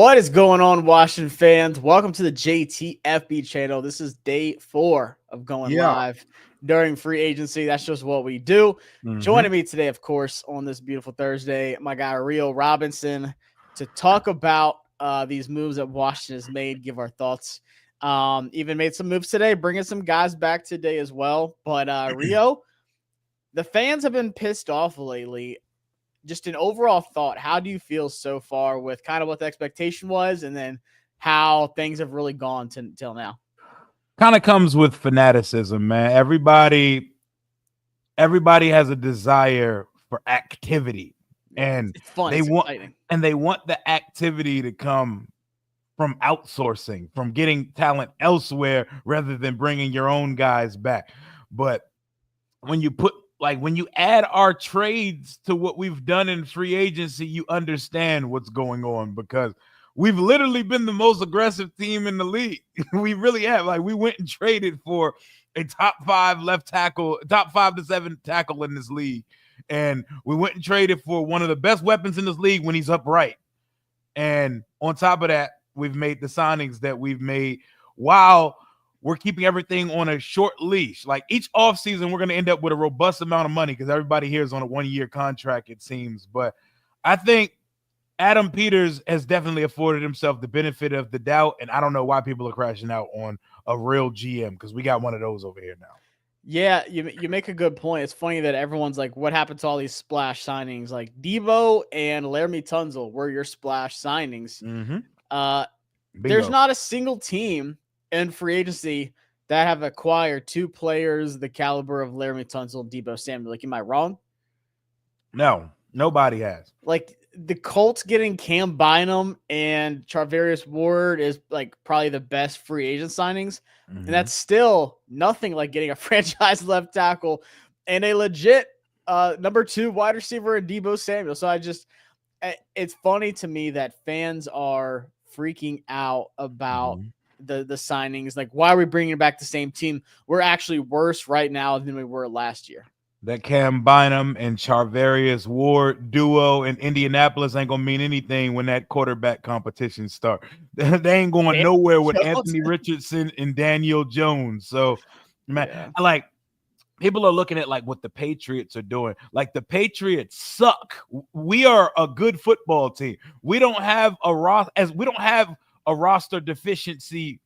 What is going on, Washington fans? Welcome to the JTFB channel. This is day 4 of going live during free agency. That's just what we do. Joining me today, of course, on this beautiful Thursday, my guy Rio Robinson to talk about these moves that Washington has made, give our thoughts. Even made some moves today, bringing some guys back today as well. But Rio, the fans have been pissed off lately. Just an overall thought, how do you feel so far with kind of what the expectation was and then how things have really gone till now? Kind of comes with fanaticism, man. Everybody has a desire for activity, and it's fun. They it's want exciting. and they want the activity to come from outsourcing, from getting talent elsewhere rather than bringing your own guys back. But when you add our trades to what we've done in free agency, you understand what's going on, because we've literally been the most aggressive team in the league. We really have. Like, we went and traded for a top 5 left tackle, top 5 to 7 tackle in this league. And we went and traded for one of the best weapons in this league when he's upright. And on top of that, we've made the signings that we've made while we're keeping everything on a short leash. Like, each offseason, we're going to end up with a robust amount of money because everybody here is on a 1-year contract, it seems. But I think Adam Peters has definitely afforded himself the benefit of the doubt, and I don't know why people are crashing out on a real GM, because we got one of those over here now. Yeah, you make a good point. It's funny that everyone's like, what happened to all these splash signings? Like, Debo and Laramie Tunzel were your splash signings. There's not a single team in free agency that have acquired 2 players the caliber of Laramie Tunzel and Debo Samuel. Like, am I wrong? No, nobody has. Like, the Colts getting Cam Bynum and Charvarius Ward is like probably the best free agent signings. And that's still nothing like getting a franchise left tackle and a legit number 2 wide receiver in Debo Samuel. So it's funny to me that fans are freaking out about the signings. Like, why are we bringing back the same team? We're actually worse right now than we were last year. That Cam Bynum and Charvarius Ward duo in Indianapolis ain't gonna mean anything when that quarterback competition starts. They ain't going nowhere with Anthony Richardson and Daniel Jones. So, man, like, people are looking at like what the Patriots are doing. Like, the Patriots suck. We are a good football team. We don't have a roster deficiency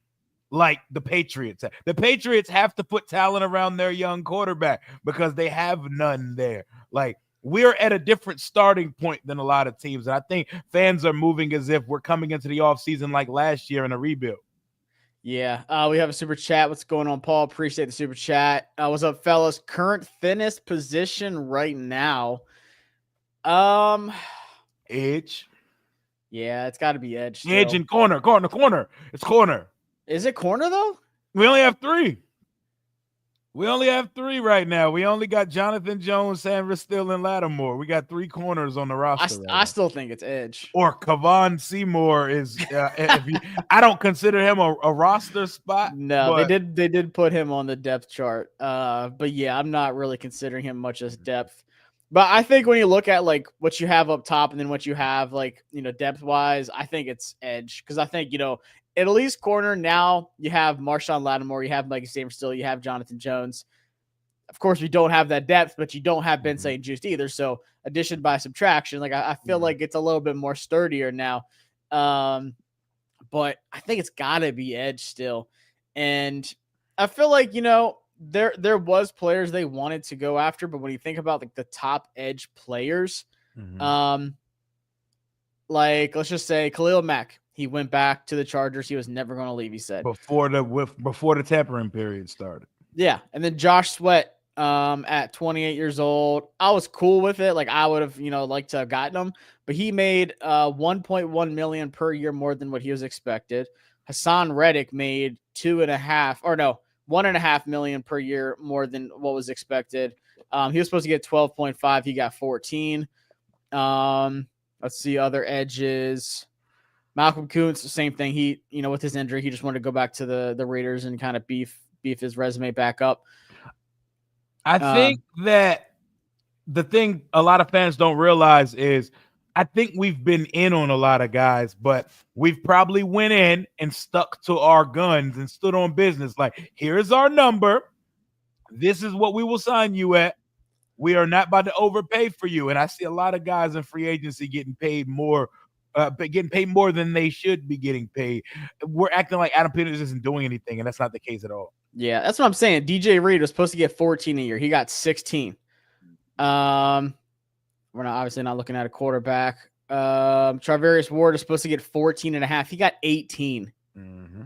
like the Patriots. The Patriots have to put talent around their young quarterback because they have none there. Like, we're at a different starting point than a lot of teams. And I think fans are moving as if we're coming into the offseason like last year in a rebuild. Yeah, we have a super chat. What's going on, Paul? Appreciate the super chat. What's up, fellas? Current thinnest position right now. Edge. Yeah, it's got to be edge. Edge and corner. It's corner. Is it corner, though? We only have 3. We only have 3 right now. We only got Jonathan Jones, Sandra Still, and Lattimore. We got 3 corners on the roster. I still think it's edge. Or Kavon Seymour is. I don't consider him a roster spot. No, they did put him on the depth chart. But yeah, I'm not really considering him much as depth. But I think when you look at like what you have up top and then what you have like, depth wise, I think it's edge, because I think, at least corner, now you have Marshawn Lattimore, you have Mikey Sanders Still, you have Jonathan Jones. Of course, we don't have that depth, but you don't have Ben St. Juste either. So addition by subtraction, like I feel like it's a little bit more sturdier now. But I think it's got to be edge still. And I feel like, there was players they wanted to go after, but when you think about like the top edge players, like let's just say Khalil Mack, he went back to the Chargers. He was never going to leave, he said. Before the tampering period started. Yeah. And then Josh Sweat at 28 years old. I was cool with it. Like, I would have, liked to have gotten him. But he made $1.1 million per year more than what he was expected. Hassan Reddick made $1.5 million per year more than what was expected. He was supposed to get 12.5. He got 14. Let's see other edges. Malcolm Kuntz, the same thing. He, with his injury, he just wanted to go back to the Raiders and kind of beef his resume back up. I think that the thing a lot of fans don't realize is I think we've been in on a lot of guys, but we've probably went in and stuck to our guns and stood on business. Like, here's our number. This is what we will sign you at. We are not about to overpay for you. And I see a lot of guys in free agency getting paid more than they should be getting paid. We're acting like Adam Peters isn't doing anything, and that's not the case at all. Yeah, that's what I'm saying. DJ Reed was supposed to get 14 a year. He got 16. We're obviously not looking at a quarterback. Charvarius Ward is supposed to get 14 and a half. He got 18. Mm-hmm.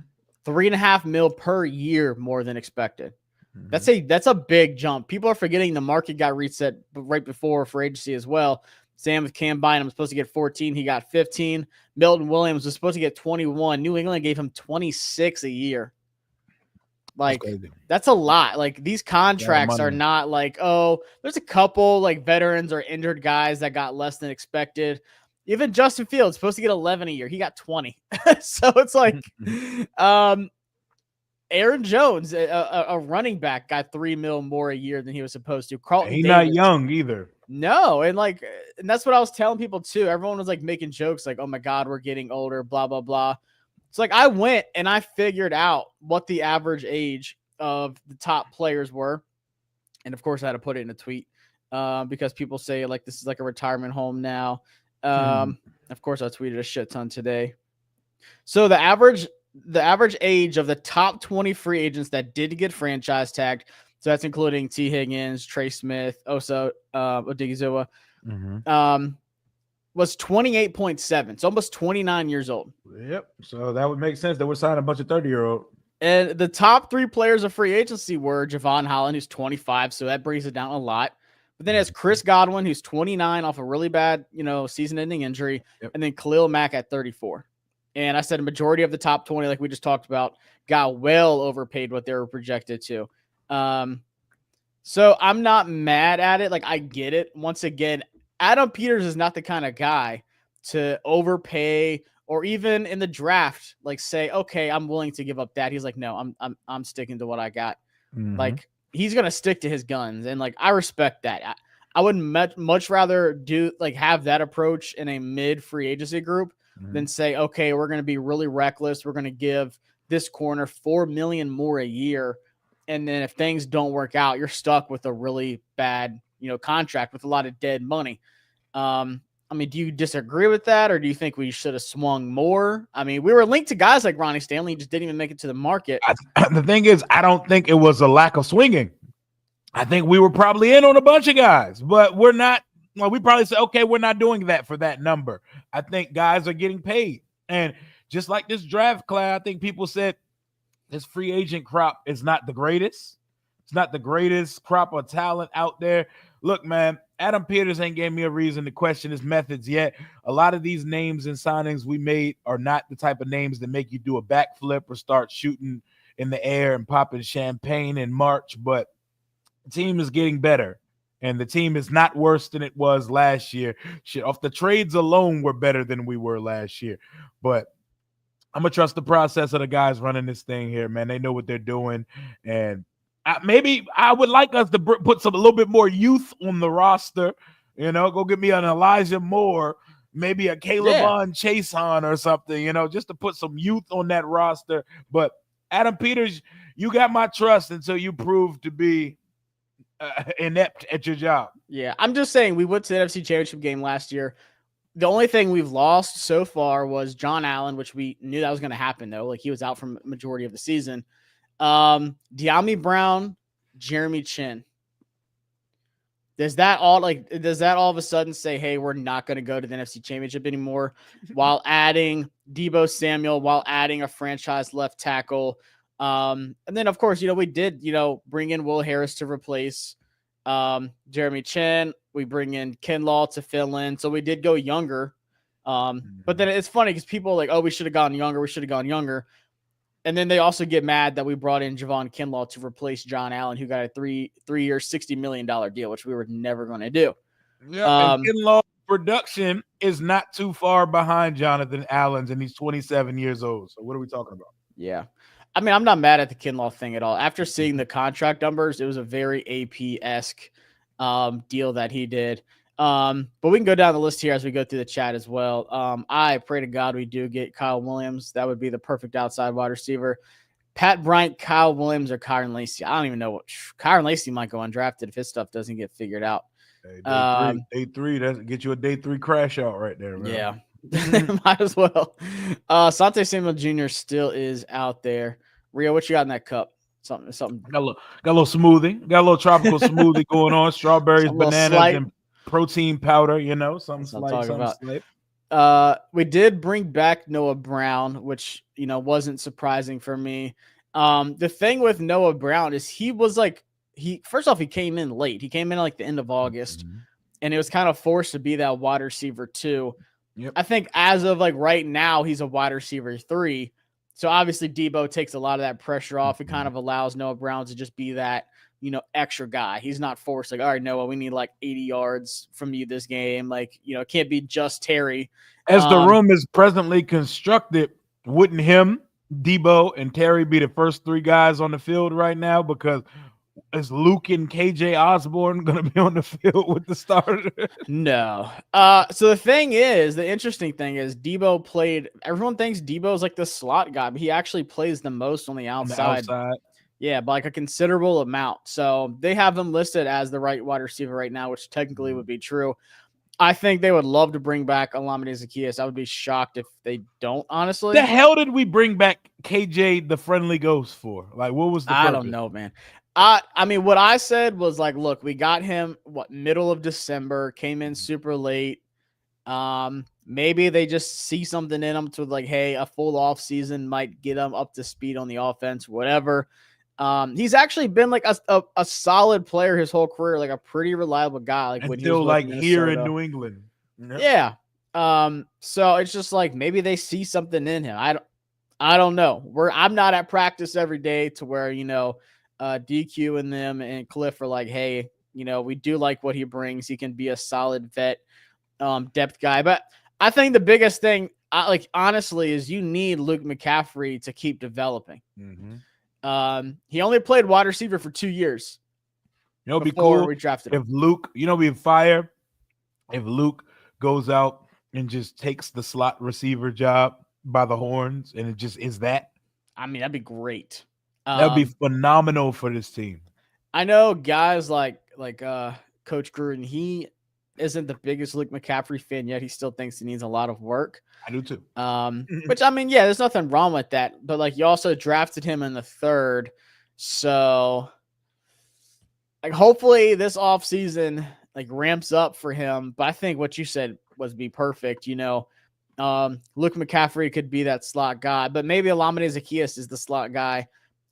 $3.5 million per year more than expected. Mm-hmm. That's a big jump. People are forgetting the market got reset right before free agency as well. Same with Cam Bynum was supposed to get 14. He got 15. Milton Williams was supposed to get 21. New England gave him 26 a year. Like, that's a lot. Like, these contracts are not like, oh, there's a couple like veterans or injured guys that got less than expected. Even Justin Fields supposed to get 11 a year. He got 20. So it's like, Aaron Jones, a running back, got $3 million more a year than he was supposed to. Carlton He's not young either. No, and that's what I was telling people too. Everyone was like making jokes like, oh my God, we're getting older, blah, blah, blah. It's like I went and I figured out what the average age of the top players were. And of course, I had to put it in a tweet because people say like this is like a retirement home now. Of course, I tweeted a shit ton today. So the average age of the top 20 free agents that did get franchise tagged, so that's including T. Higgins, Trey Smith, Osa Odigizua, was 28.7. It's almost 29 years old. Yep. So that would make sense. They would sign a bunch of 30-year-old. And the top 3 players of free agency were Javon Holland, who's 25, so that brings it down a lot. But then it's Chris Godwin, who's 29 off a really bad, season-ending injury, and then Khalil Mack at 34. And I said a majority of the top 20, like we just talked about, got well overpaid what they were projected to. So I'm not mad at it. Like, I get it. Once again, Adam Peters is not the kind of guy to overpay or even in the draft, like say, okay, I'm willing to give up that. He's like, no, I'm sticking to what I got. Like, he's going to stick to his guns. And like, I respect that. I would much rather have that approach in a mid free agency group than say, okay, we're going to be really reckless. We're going to give this corner $4 million more a year. And then if things don't work out, you're stuck with a really bad, contract with a lot of dead money. I mean, do you disagree with that, or do you think we should have swung more? I mean, we were linked to guys like Ronnie Stanley, just didn't even make it to the market. The thing is, I don't think it was a lack of swinging. I think we were probably in on a bunch of guys, but we're not. Well, we probably said, okay, we're not doing that for that number. I think guys are getting paid. And just like this draft class, I think people said this free agent crop is not the greatest. It's not the greatest crop of talent out there. Look, man, Adam Peters ain't gave me a reason to question his methods yet. A lot of these names and signings we made are not the type of names that make you do a backflip or start shooting in the air and popping champagne in March, but the team is getting better. And the team is not worse than it was last year. Shit, off the trades alone, we're better than we were last year. But I'm going to trust the process of the guys running this thing here, man. They know what they're doing. And maybe I would like us to put a little bit more youth on the roster. Go get me an Elijah Moore, maybe a Caleb Chason or something, just to put some youth on that roster. But Adam Peters, you got my trust until you prove to be inept at your job. Yeah, I'm just saying we went to the NFC Championship game last year. The only thing we've lost so far was John Allen, which we knew that was going to happen, though. Like, he was out for the majority of the season. De'Ami Brown, Jeremy Chin. Does that all of a sudden say, hey, we're not going to go to the NFC Championship anymore, while adding Deebo Samuel, while adding a franchise left tackle? And then, of course, we did, bring in Will Harris to replace Jeremy Chin. We bring in Kinlaw to fill in. So we did go younger. But then it's funny because people are like, oh, we should have gone younger. And then they also get mad that we brought in Javon Kinlaw to replace John Allen, who got a three-year, $60 million deal, which we were never going to do. Yeah, and Kinlaw's production is not too far behind Jonathan Allen's, and he's 27 years old. So what are we talking about? Yeah. I mean, I'm not mad at the Kinlaw thing at all. After seeing the contract numbers, it was a very AP-esque deal that he did. But we can go down the list here as we go through the chat as well. I pray to God we do get Kyle Williams. That would be the perfect outside wide receiver. Pat Bryant, Kyle Williams, or Kyron Lacy. I don't even know what Kyron Lacy might go undrafted if his stuff doesn't get figured out. Hey, day three, that get you a day 3 crash out right there, man. Yeah, might as well. Sante Samuel Jr. still is out there. Rio, what you got in that cup? Something. Got a little smoothie. Got a little tropical smoothie going on. Strawberries, bananas, and protein powder. You know, something slight. We did bring back Noah Brown, which wasn't surprising for me. The thing with Noah Brown is he was like first off he came in late. He came in like the end of August, and it was kind of forced to be that wide receiver 2. Yep. I think as of like right now he's a wide receiver 3. So obviously Debo takes a lot of that pressure off. It kind of allows Noah Brown to just be that extra guy. He's not forced like, all right, Noah, we need like 80 yards from you this game. Like, it can't be just Terry. As the room is presently constructed, wouldn't him, Debo, and Terry be the first 3 guys on the field right now? Because is Luke and KJ Osborne going to be on the field with the starter? No. So the interesting thing is Debo played. Everyone thinks Debo is like the slot guy, but he actually plays the most on the outside. Yeah, by like a considerable amount. So they have him listed as the right wide receiver right now, which technically would be true. I think they would love to bring back Olamide Zaccheaus. I would be shocked if they don't, honestly. The hell did we bring back KJ the Friendly Ghost for? Like, what was the purpose? I don't know, man. I mean, what I said was like, look, we got him middle of December, came in super late. Maybe they just see something in him to like, hey, a full off season might get him up to speed on the offense, whatever. He's actually been like a solid player his whole career, like a pretty reliable guy. Like when still like here in New England. Yep. Yeah. So it's just like maybe they see something in him. I don't know. I'm not at practice every day to where DQ and them and Cliff are like, hey, we do like what he brings. He can be a solid vet, depth guy. But I think the biggest thing, honestly, is you need Luke McCaffrey to keep developing. He only played wide receiver for 2 years. It'd be cool we drafted him. If Luke, be fire. If Luke goes out and just takes the slot receiver job by the horns, and it just is that. I mean, that'd be great. That'd be phenomenal for this team. I know guys like Coach Gruden, he isn't the biggest Luke McCaffrey fan yet. He still thinks he needs a lot of work. I do too. Which I mean, yeah, there's nothing wrong with that. But like you also drafted him in the 3rd. So like hopefully this offseason like ramps up for him. But I think what you said was be perfect. Luke McCaffrey could be that slot guy, but maybe Olamide Zaccheaus is the slot guy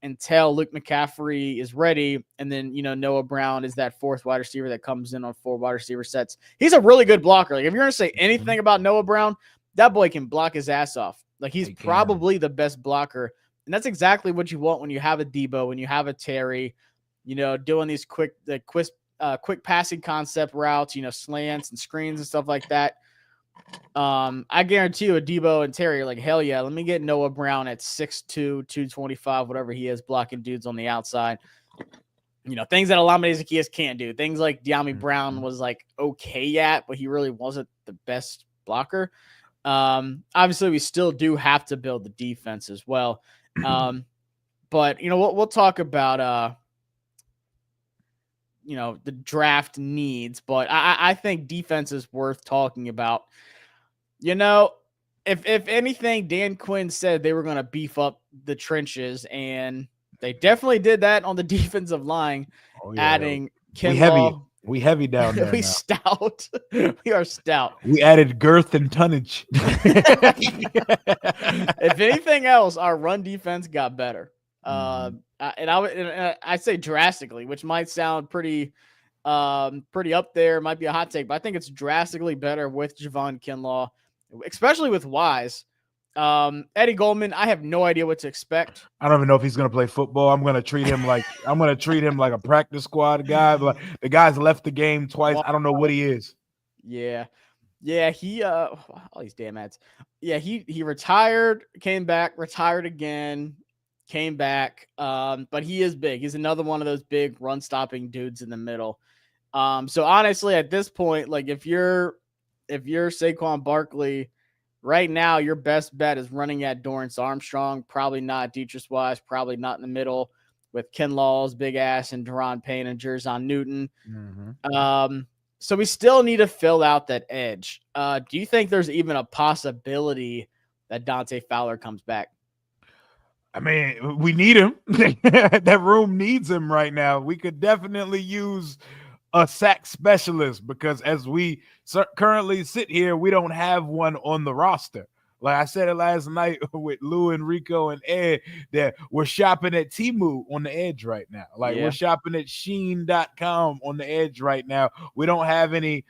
until Luke McCaffrey is ready. And then, Noah Brown is that 4th wide receiver that comes in on 4 wide receiver sets. He's a really good blocker. Like if you're going to say anything about Noah Brown, that boy can block his ass off. Like he's probably the best blocker. And that's exactly what you want when you have a Debo, when you have a Terry, doing these quick passing concept routes, slants and screens and stuff like that. I guarantee you a Debo and Terry are like, hell yeah, let me get Noah Brown at 6'2", 225, whatever he is, blocking dudes on the outside. Things that Olamide Zaccheaus can't do. Things like De'Ami Brown was like okay at, but he really wasn't the best blocker. Obviously we still do have to build the defense as well. But we'll talk about the draft needs, but I think defense is worth talking about. If anything, Dan Quinn said they were going to beef up the trenches, and they definitely did that on the defensive line, adding Kinlaw. We heavy down there. We stout. We are stout. We added girth and tonnage. If anything else, our run defense got better. And I say drastically, which might sound pretty up there, might be a hot take, but I think it's drastically better with Javon Kinlaw, especially with Wise. Eddie Goldman, I have no idea what to expect. I don't even know if he's going to play football. I'm going to treat him like a practice squad guy. But the guy's left the game twice. I don't know what he is. Yeah. He all these damn ads. Yeah, he retired, came back, retired again, came back. But he is big. He's another one of those big run stopping dudes in the middle. So honestly, at this point, like if you're Saquon Barkley, right now your best bet is running at Dorrance Armstrong, probably not Deatrice Wise, probably not in the middle with Ken Laws, big ass, and Deron Payne and Jerzon Newton. So we still need to fill out that edge. Do you think there's even a possibility that Dante Fowler comes back? I mean, we need him. That room needs him right now. We could definitely use a sack specialist because as we currently sit here, we don't have one on the roster. Like I said it last night with Lou and Rico and Ed, that we're shopping at Temu on the edge right now. Like we're shopping at Sheen.com on the edge right now. We don't have any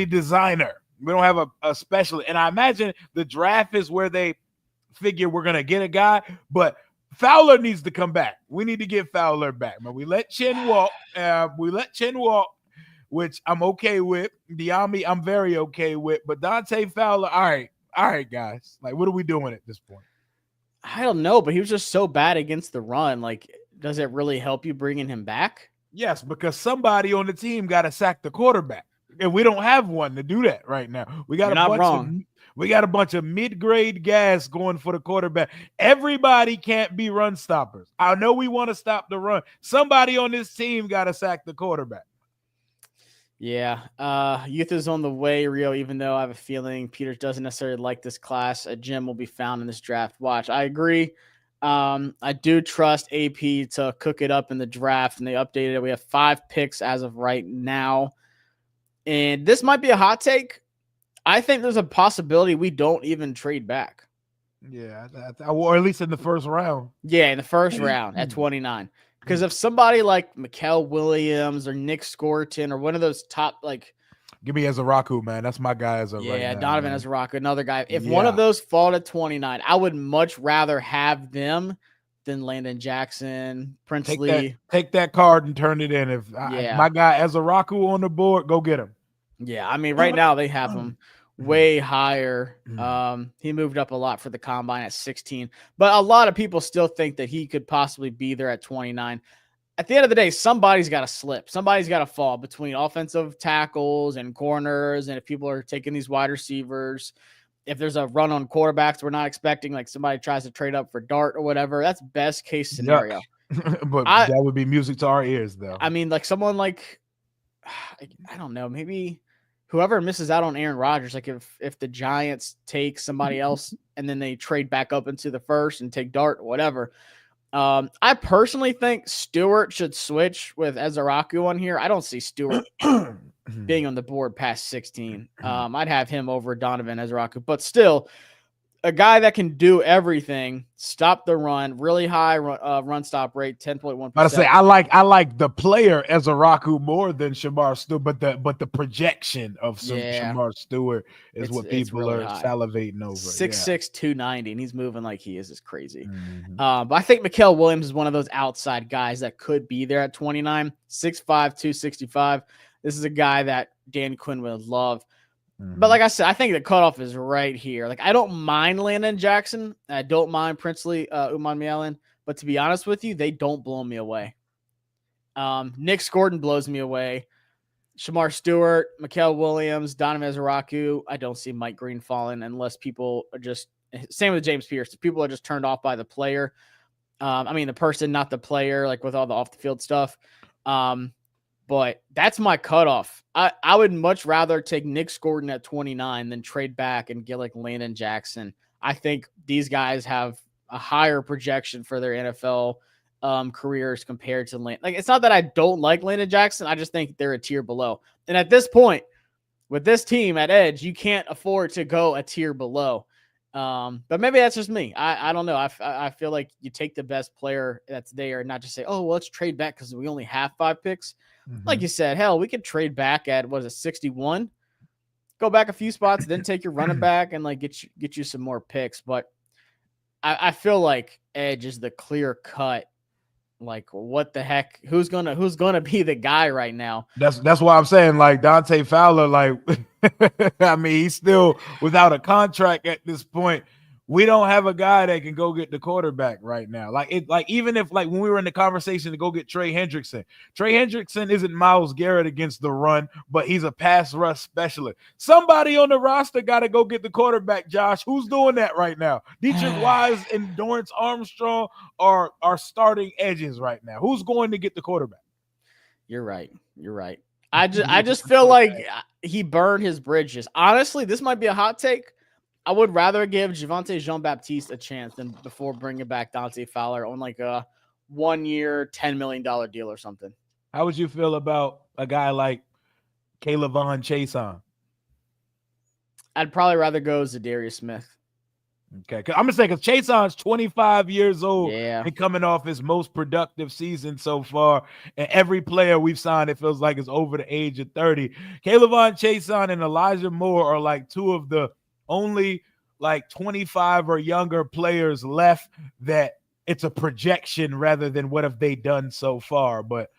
designer. We don't have a specialist. And I imagine the draft is where they figure we're gonna get a guy, but Fowler needs to come back. We need to get Fowler back. But we let Chen walk. Which I'm okay with. Diami, I'm very okay with. But Dante Fowler, all right, guys. Like, what are we doing at this point? I don't know, but he was just so bad against the run. Like, does it really help you bringing him back? Yes, because somebody on the team got to sack the quarterback. And we don't have one to do that right now. We got a bunch of mid-grade guys going for the quarterback. Everybody can't be run stoppers. I know we want to stop the run. Somebody on this team got to sack the quarterback. Yeah. Youth is on the way, Rio, even though I have a feeling Peters doesn't necessarily like this class. A gem will be found in this draft. Watch. I agree. I do trust AP to cook it up in the draft, and they updated it. We have 5 picks as of right now. And this might be a hot take. I think there's a possibility we don't even trade back. Yeah, or at least in the first round. Yeah, in the first round at 29. Because if somebody like Mikael Williams or Nick Scorton or one of those top, like, give me Ezaraku, man. That's my guy as of right now. Donovan Ezaraku, another guy. If one of those fall to 29, I would much rather have them than Landon Jackson, Princely. Take that card and turn it in. If my guy Ezaraku on the board, go get him. Yeah, I mean, right now they have him way higher. He moved up a lot for the combine at 16, but a lot of people still think that he could possibly be there at 29. At the end of the day, somebody's got to slip. Somebody's got to fall between offensive tackles and corners. And if people are taking these wide receivers, if there's a run on quarterbacks, we're not expecting like somebody tries to trade up for Dart or whatever. That's best case scenario. But that would be music to our ears, though. I mean, like someone like, I don't know, maybe whoever misses out on Aaron Rodgers, like if the Giants take somebody else and then they trade back up into the first and take Dart, whatever. I personally think Stewart should switch with Ezaraku on here. I don't see Stewart being on the board past 16. I'd have him over Donovan Ezaraku, but still a guy that can do everything, stop the run, really high run stop rate, 10.1%. I say I like the player Ezaraku more than Shamar Stewart, but the projection of Shamar Stewart is what people really are salivating over. 6'6", 290, and he's moving like he is crazy. But I think Mikael Williams is one of those outside guys that could be there at 29, 6'5", 265. This is a guy that Dan Quinn would love. But like I said, I think the cutoff is right here. Like, I don't mind Landon Jackson. I don't mind Princely Umanmielen. But to be honest with you, they don't blow me away. Nick Scorton blows me away. Shamar Stewart, Mikael Williams, Donovan Ezaraku. I don't see Mike Green falling unless people are just – same with James Pierce. People are just turned off by the player. I mean, the person, not the player, like with all the off-the-field stuff. But that's my cutoff. I would much rather take Nick Scorton at 29 than trade back and get like Landon Jackson. I think these guys have a higher projection for their NFL careers compared to Landon. Like, it's not that I don't like Landon Jackson. I just think they're a tier below. And at this point, with this team at edge, you can't afford to go a tier below. But maybe that's just me. I don't know. I feel like you take the best player that's there and not just say, oh, well, let's trade back because we only have 5 picks. Like you said, hell, we could trade back at, 61? Go back a few spots, then take your running back and like get you some more picks. But I feel like edge is the clear cut. Like, what the heck? Who's gonna be the guy right now? That's why I'm saying, like, Dante Fowler, like, I mean, he's still without a contract at this point. we don't have a guy that can go get the quarterback right now. Even if when we were in the conversation to go get Trey Hendrickson isn't Myles Garrett against the run, but he's a pass rush specialist. Somebody on the roster got to go get the quarterback, Josh. Who's doing that right now? Dietrich Wise and Dorrance Armstrong are starting edges right now. Who's going to get the quarterback? You're right. I just feel like he burned his bridges. Honestly, this might be a hot take. I would rather give Javonte Jean-Baptiste a chance than before bringing back Dante Fowler on like a 1 year, $10 million deal or something. How would you feel about a guy like Kayvon Chaisson? I'd probably rather go Zadarius Smith. Okay, I'm gonna say because Chaison's 25 years old and coming off his most productive season so far, and every player we've signed, it feels like is over the age of 30. Kayvon Chaisson and Elijah Moore are like two of the only 25 or younger players left that it's a projection rather than what have they done so far. But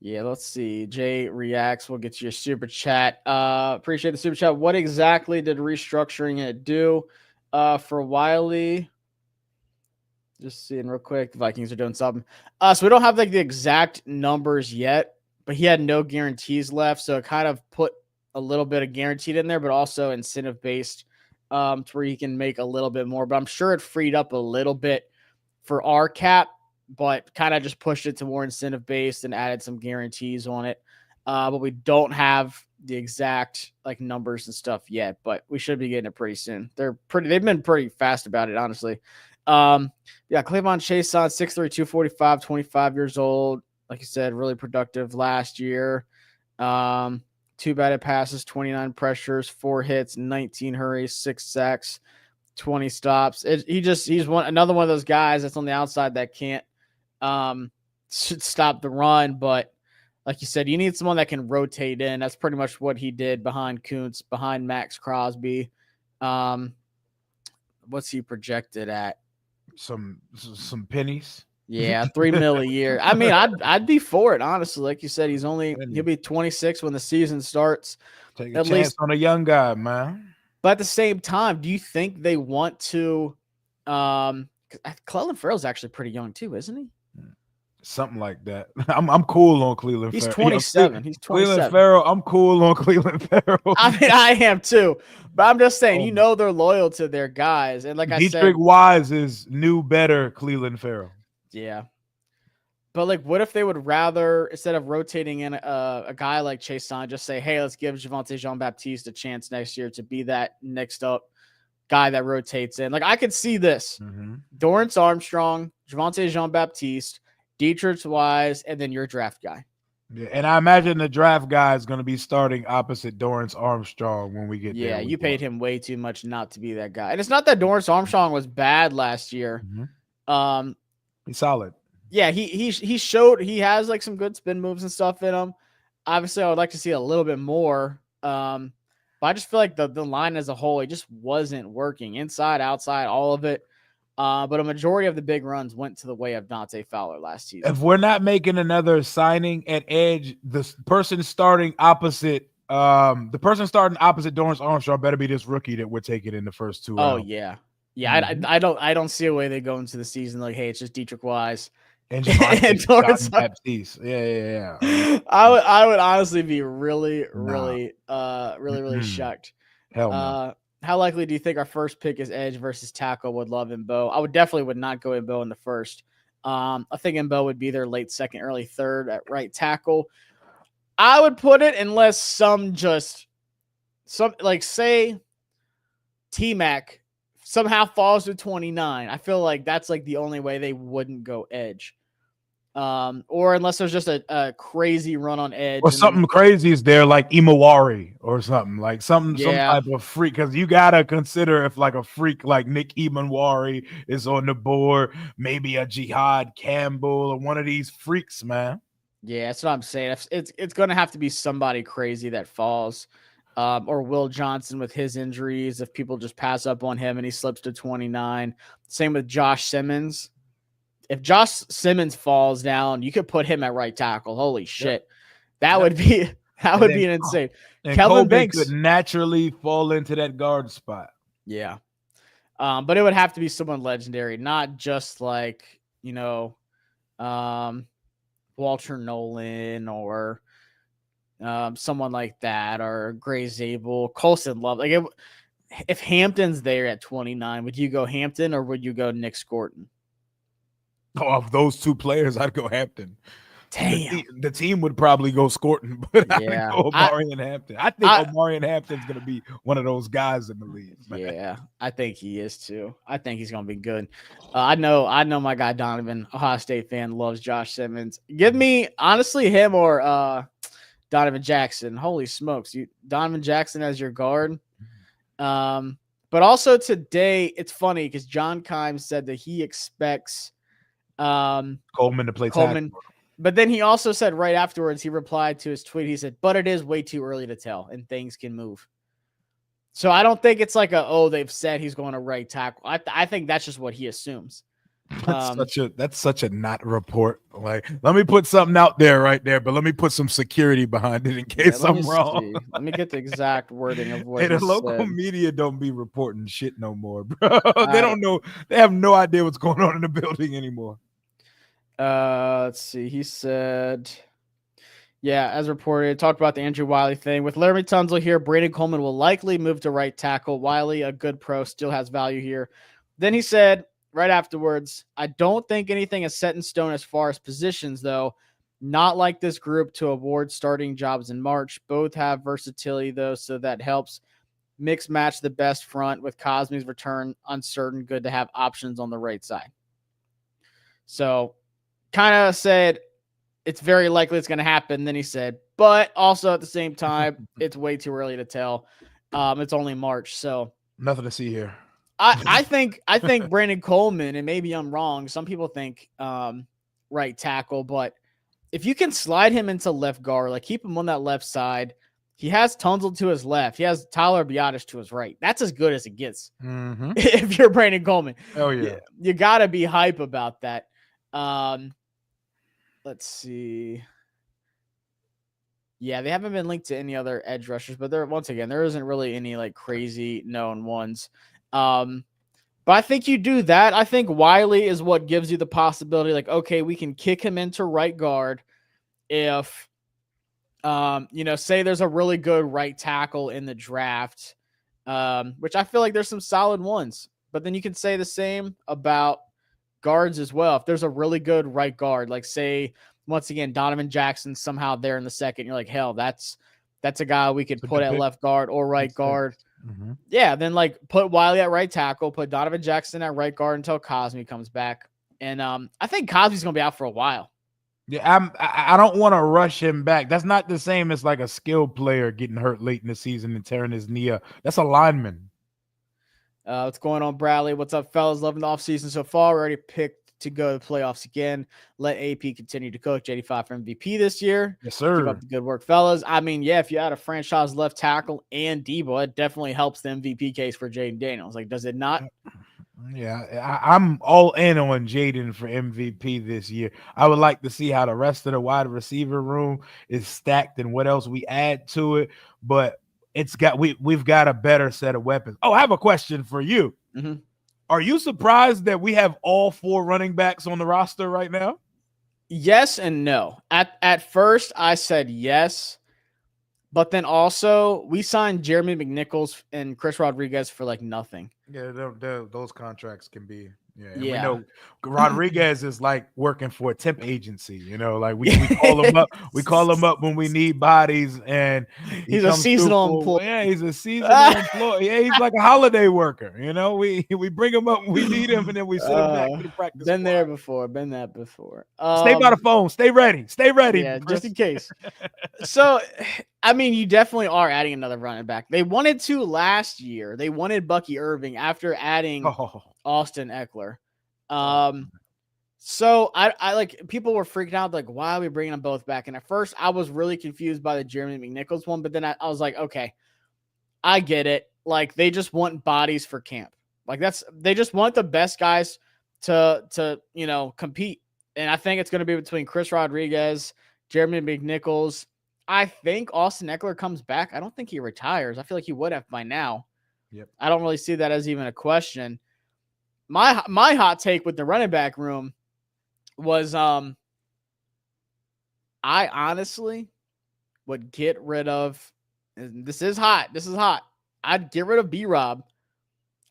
yeah, let's see. Jay reacts. We'll get you a super chat. Appreciate the super chat. What exactly did restructuring it do for Wiley? Just seeing real quick. The Vikings are doing something. So we don't have the exact numbers yet, but he had no guarantees left. So it kind of put a little bit of guaranteed in there, but also incentive based to where he can make a little bit more. But I'm sure it freed up a little bit for our cap, but kind of just pushed it to more incentive based and added some guarantees on it. But we don't have the exact numbers and stuff yet, but we should be getting it pretty soon. They've been pretty fast about it, honestly. Kayvon Chaisson, 6'3", 245, 25 years old. Like you said, really productive last year. 2 batted passes, 29 pressures, 4 hits, 19 hurries, 6 sacks, 20 stops. He's another one of those guys that's on the outside that can't stop the run, but like you said, you need someone that can rotate in. That's pretty much what he did behind Kuntz, behind Max Crosby. What's he projected at? Some pennies. Yeah, $3 million a year. I mean, I'd be for it, honestly. Like you said, he'll be 26 when the season starts. Take a chance on a young guy, man. But at the same time, do you think they want to? Clelin Ferrell's actually pretty young too, isn't he? Something like that. I'm cool on Clelin. He's 27. He's 27. Clelin Ferrell. I'm cool on Clelin Ferrell. I mean, I am too. But I'm just saying, they're loyal to their guys, and like I said, Dietrich Wise is better Clelin Ferrell. Yeah. But what if they would rather, instead of rotating in a guy like Chaisson, just say, hey, let's give Javonte Jean-Baptiste a chance next year to be that next up guy that rotates in. I could see this. Dorrance Armstrong, Javonte Jean-Baptiste, Dietrich Wise, and then your draft guy. Yeah, and I imagine the draft guy is going to be starting opposite Dorrance Armstrong when we get there. Yeah, you paid him way too much not to be that guy. And it's not that Dorrance Armstrong was bad last year. He's solid. Yeah, he showed he has some good spin moves and stuff in him. Obviously, I would like to see a little bit more. But I just feel like the line as a whole, it just wasn't working. Inside, outside, all of it. But a majority of the big runs went to the way of Dante Fowler last season. If we're not making another signing at edge, the person starting opposite Dorrance Armstrong better be this rookie that we're taking in the first 2 rounds. Oh yeah. Yeah, I don't see a way they go into the season hey, it's just Dietrich Wise and Dorrance Baptiste. Yeah. I would honestly be really shocked. Hell no. How likely do you think our first pick is edge versus tackle with Love and Bo? I would not go in Bo in the first. I think Bo would be there late second, early third at right tackle. I would put it unless say T-Mac somehow falls to 29. I feel like that's the only way they wouldn't go edge. Or unless there's just a crazy run on edge. Or something crazy is there like Imawari or something some type of freak. Because you got to consider if a freak like Nick Imawari is on the board, maybe a Jihad Campbell or one of these freaks, man. Yeah, that's what I'm saying. It's going to have to be somebody crazy that falls. Or Will Johnson with his injuries, if people just pass up on him and he slips to 29. Same with Josh Simmons. If Josh Simmons falls down, you could put him at right tackle. Holy shit. That would be an insane. And Kelvin Banks could naturally fall into that guard spot. Yeah. But it would have to be someone legendary, not just like, um, Walter Nolan or someone like that, or Gray Zabel, Colson Love. Like, if Hampton's there at 29, would you go Hampton or would you go Nick Scorton? Oh, of those two players, I'd go Hampton. Damn. The team would probably go Scorton, but Yeah. I'd go Omari and Hampton. I think Omari and Hampton's going to be one of those guys in the league. Man. Yeah, I think he is too. I think he's going to be good. I know my guy Donovan, Ohio State fan, loves Josh Simmons. Give me, honestly, him or Donovan Jackson. Holy smokes. Donovan Jackson as your guard. But also today, it's funny because John Keim said that he expects Coleman to play tackle. But then he also said right afterwards, he replied to his tweet. He said, but it is way too early to tell and things can move. So I don't think it's like they've said he's going to right tackle. I think that's just what he assumes. That's such a not report. Like, let me put something out there right there, but let me put some security behind it in case I'm wrong. Let me get the exact wording of what the local media don't be reporting shit no more, bro. They don't know. They have no idea what's going on in the building anymore. Let's see. He said, yeah, as reported, talked about the Andrew Wiley thing. With Laramie Tunsil here, Brandon Coleman will likely move to right tackle. Wiley, a good pro, still has value here. Then he said right afterwards, I don't think anything is set in stone as far as positions, though. Not like this group to award starting jobs in March. Both have versatility, though, so that helps mix match the best front. With Cosme's return uncertain, good to have options on the right side. So kind of said it's very likely it's going to happen. Then he said, but also at the same time, it's way too early to tell. It's only March, so nothing to see here. I think Brandon Coleman, and maybe I'm wrong. Some people think right tackle, but if you can slide him into left guard, like keep him on that left side, he has Tunsil to his left. He has Tyler Biotish to his right. That's as good as it gets. Mm-hmm. If you're Brandon Coleman. Oh yeah. You got to be hype about that. Let's see. Yeah, they haven't been linked to any other edge rushers, but there isn't really any like crazy known ones. But I think you do that. I think Wiley is what gives you the possibility, like, okay, we can kick him into right guard if, say there's a really good right tackle in the draft, which I feel like there's some solid ones. But then you can say the same about guards as well. If there's a really good right guard, like say once again Donovan Jackson somehow there in the second, you're like, hell, that's a guy we could put at left guard or right guard. Mm-hmm. Yeah, then like put Wiley at right tackle, put Donovan Jackson at right guard until Cosme comes back. And I think Cosme's gonna be out for a while. Yeah, I don't want to rush him back. That's not the same as like a skilled player getting hurt late in the season and tearing his knee up. That's a lineman. What's going on, Bradley? What's up, fellas? Loving the offseason so far. We already picked to go to the playoffs again. Let AP continue to coach. 85 for MVP this year. Yes, sir. Keep up the good work, fellas. I mean, yeah, if you had a franchise left tackle and Debo, it definitely helps the MVP case for Jaden Daniels. Like, does it not? Yeah, I'm all in on Jaden for MVP this year. I would like to see how the rest of the wide receiver room is stacked and what else we add to it. But we've got a better set of weapons. Oh, I have a question for you. Mm-hmm. Are you surprised that we have all 4 running backs on the roster right now? Yes and no. At first, I said yes, but then also we signed Jeremy McNichols and Chris Rodriguez for like nothing. Yeah, those contracts can be. Yeah. Yeah. We know Rodriguez is like working for a temp agency, like we call him up. We call him up when we need bodies, and he's a seasonal employee. Yeah, he's a seasonal employee. Yeah, he's like a holiday worker. We bring him up when we need him, and then we send him back to the practice. Been there before. Been that before. Stay by the phone. Stay ready. Stay ready. Yeah, Chris. Just in case. So, I mean, you definitely are adding another running back. They wanted to last year. They wanted Bucky Irving after adding Austin Eckler. So I like people were freaking out, like, why are we bringing them both back? And at first I was really confused by the Jeremy McNichols one, but then I was like, okay, I get it. Like, they just want bodies for camp. Like, they just want the best guys to compete. And I think it's going to be between Chris Rodriguez, Jeremy McNichols. I think Austin Eckler comes back. I don't think he retires. I feel like he would have by now. Yep. I don't really see that as even a question. My hot take with the running back room was I honestly would get rid of, and this is hot. I'd get rid of B-Rob.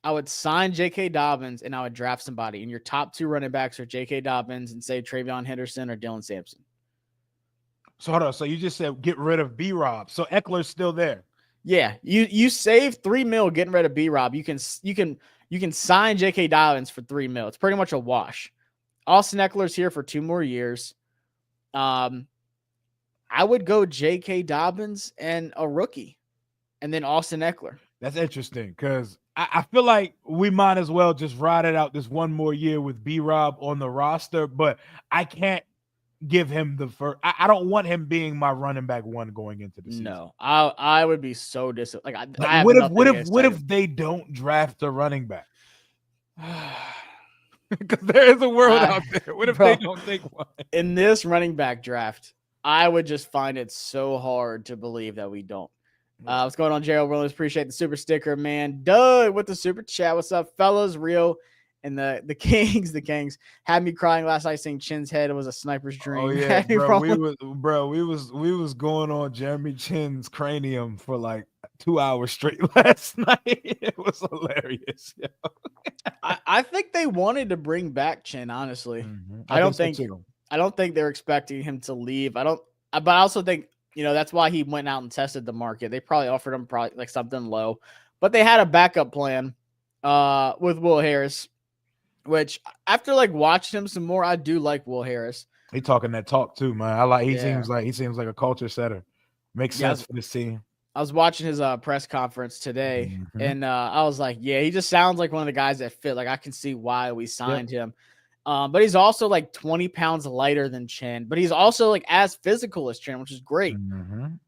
I would sign J.K. Dobbins, and I would draft somebody. And your top 2 running backs are J.K. Dobbins and say Travion Henderson or Dylan Sampson. So hold on. So you just said get rid of B-Rob. So Eckler's still there. Yeah, you save $3 million getting rid of B-Rob. You can sign J.K. Dobbins for $3 million. It's pretty much a wash. Austin Eckler's here for 2 more years. I would go J.K. Dobbins and a rookie, and then Austin Eckler. That's interesting because I feel like we might as well just ride it out this one more year with B-Rob on the roster, but I can't give him the first. I don't want him being my running back 1 going into the season. No, I would be so disappointed. Like, I what if they don't draft a running back? Because there is a world out there. What if they don't take one? In this running back draft, I would just find it so hard to believe that we don't. What's going on, Gerald Williams? Appreciate the super sticker, man. Doug with the super chat. What's up, fellas? Rio and the Kings. The Kings had me crying last night saying Chin's head was a sniper's dream. Oh yeah, bro. We was going on Jeremy Chin's cranium for like 2 hours straight last night. It was hilarious. Yo. I think they wanted to bring back Chin, honestly. Mm-hmm. I don't think they're expecting him to leave. But I also think, that's why he went out and tested the market. They probably offered him like something low, but they had a backup plan with Will Harris, which after like watching him some more, I do like Will Harris. He talking that talk too, man. He seems like a culture setter. Makes sense for this team. I was watching his press conference today, and I was like, yeah, he just sounds like one of the guys that fit. Like, I can see why we signed him. But he's also like 20 pounds lighter than Chin, but he's also like as physical as Chin, which is great.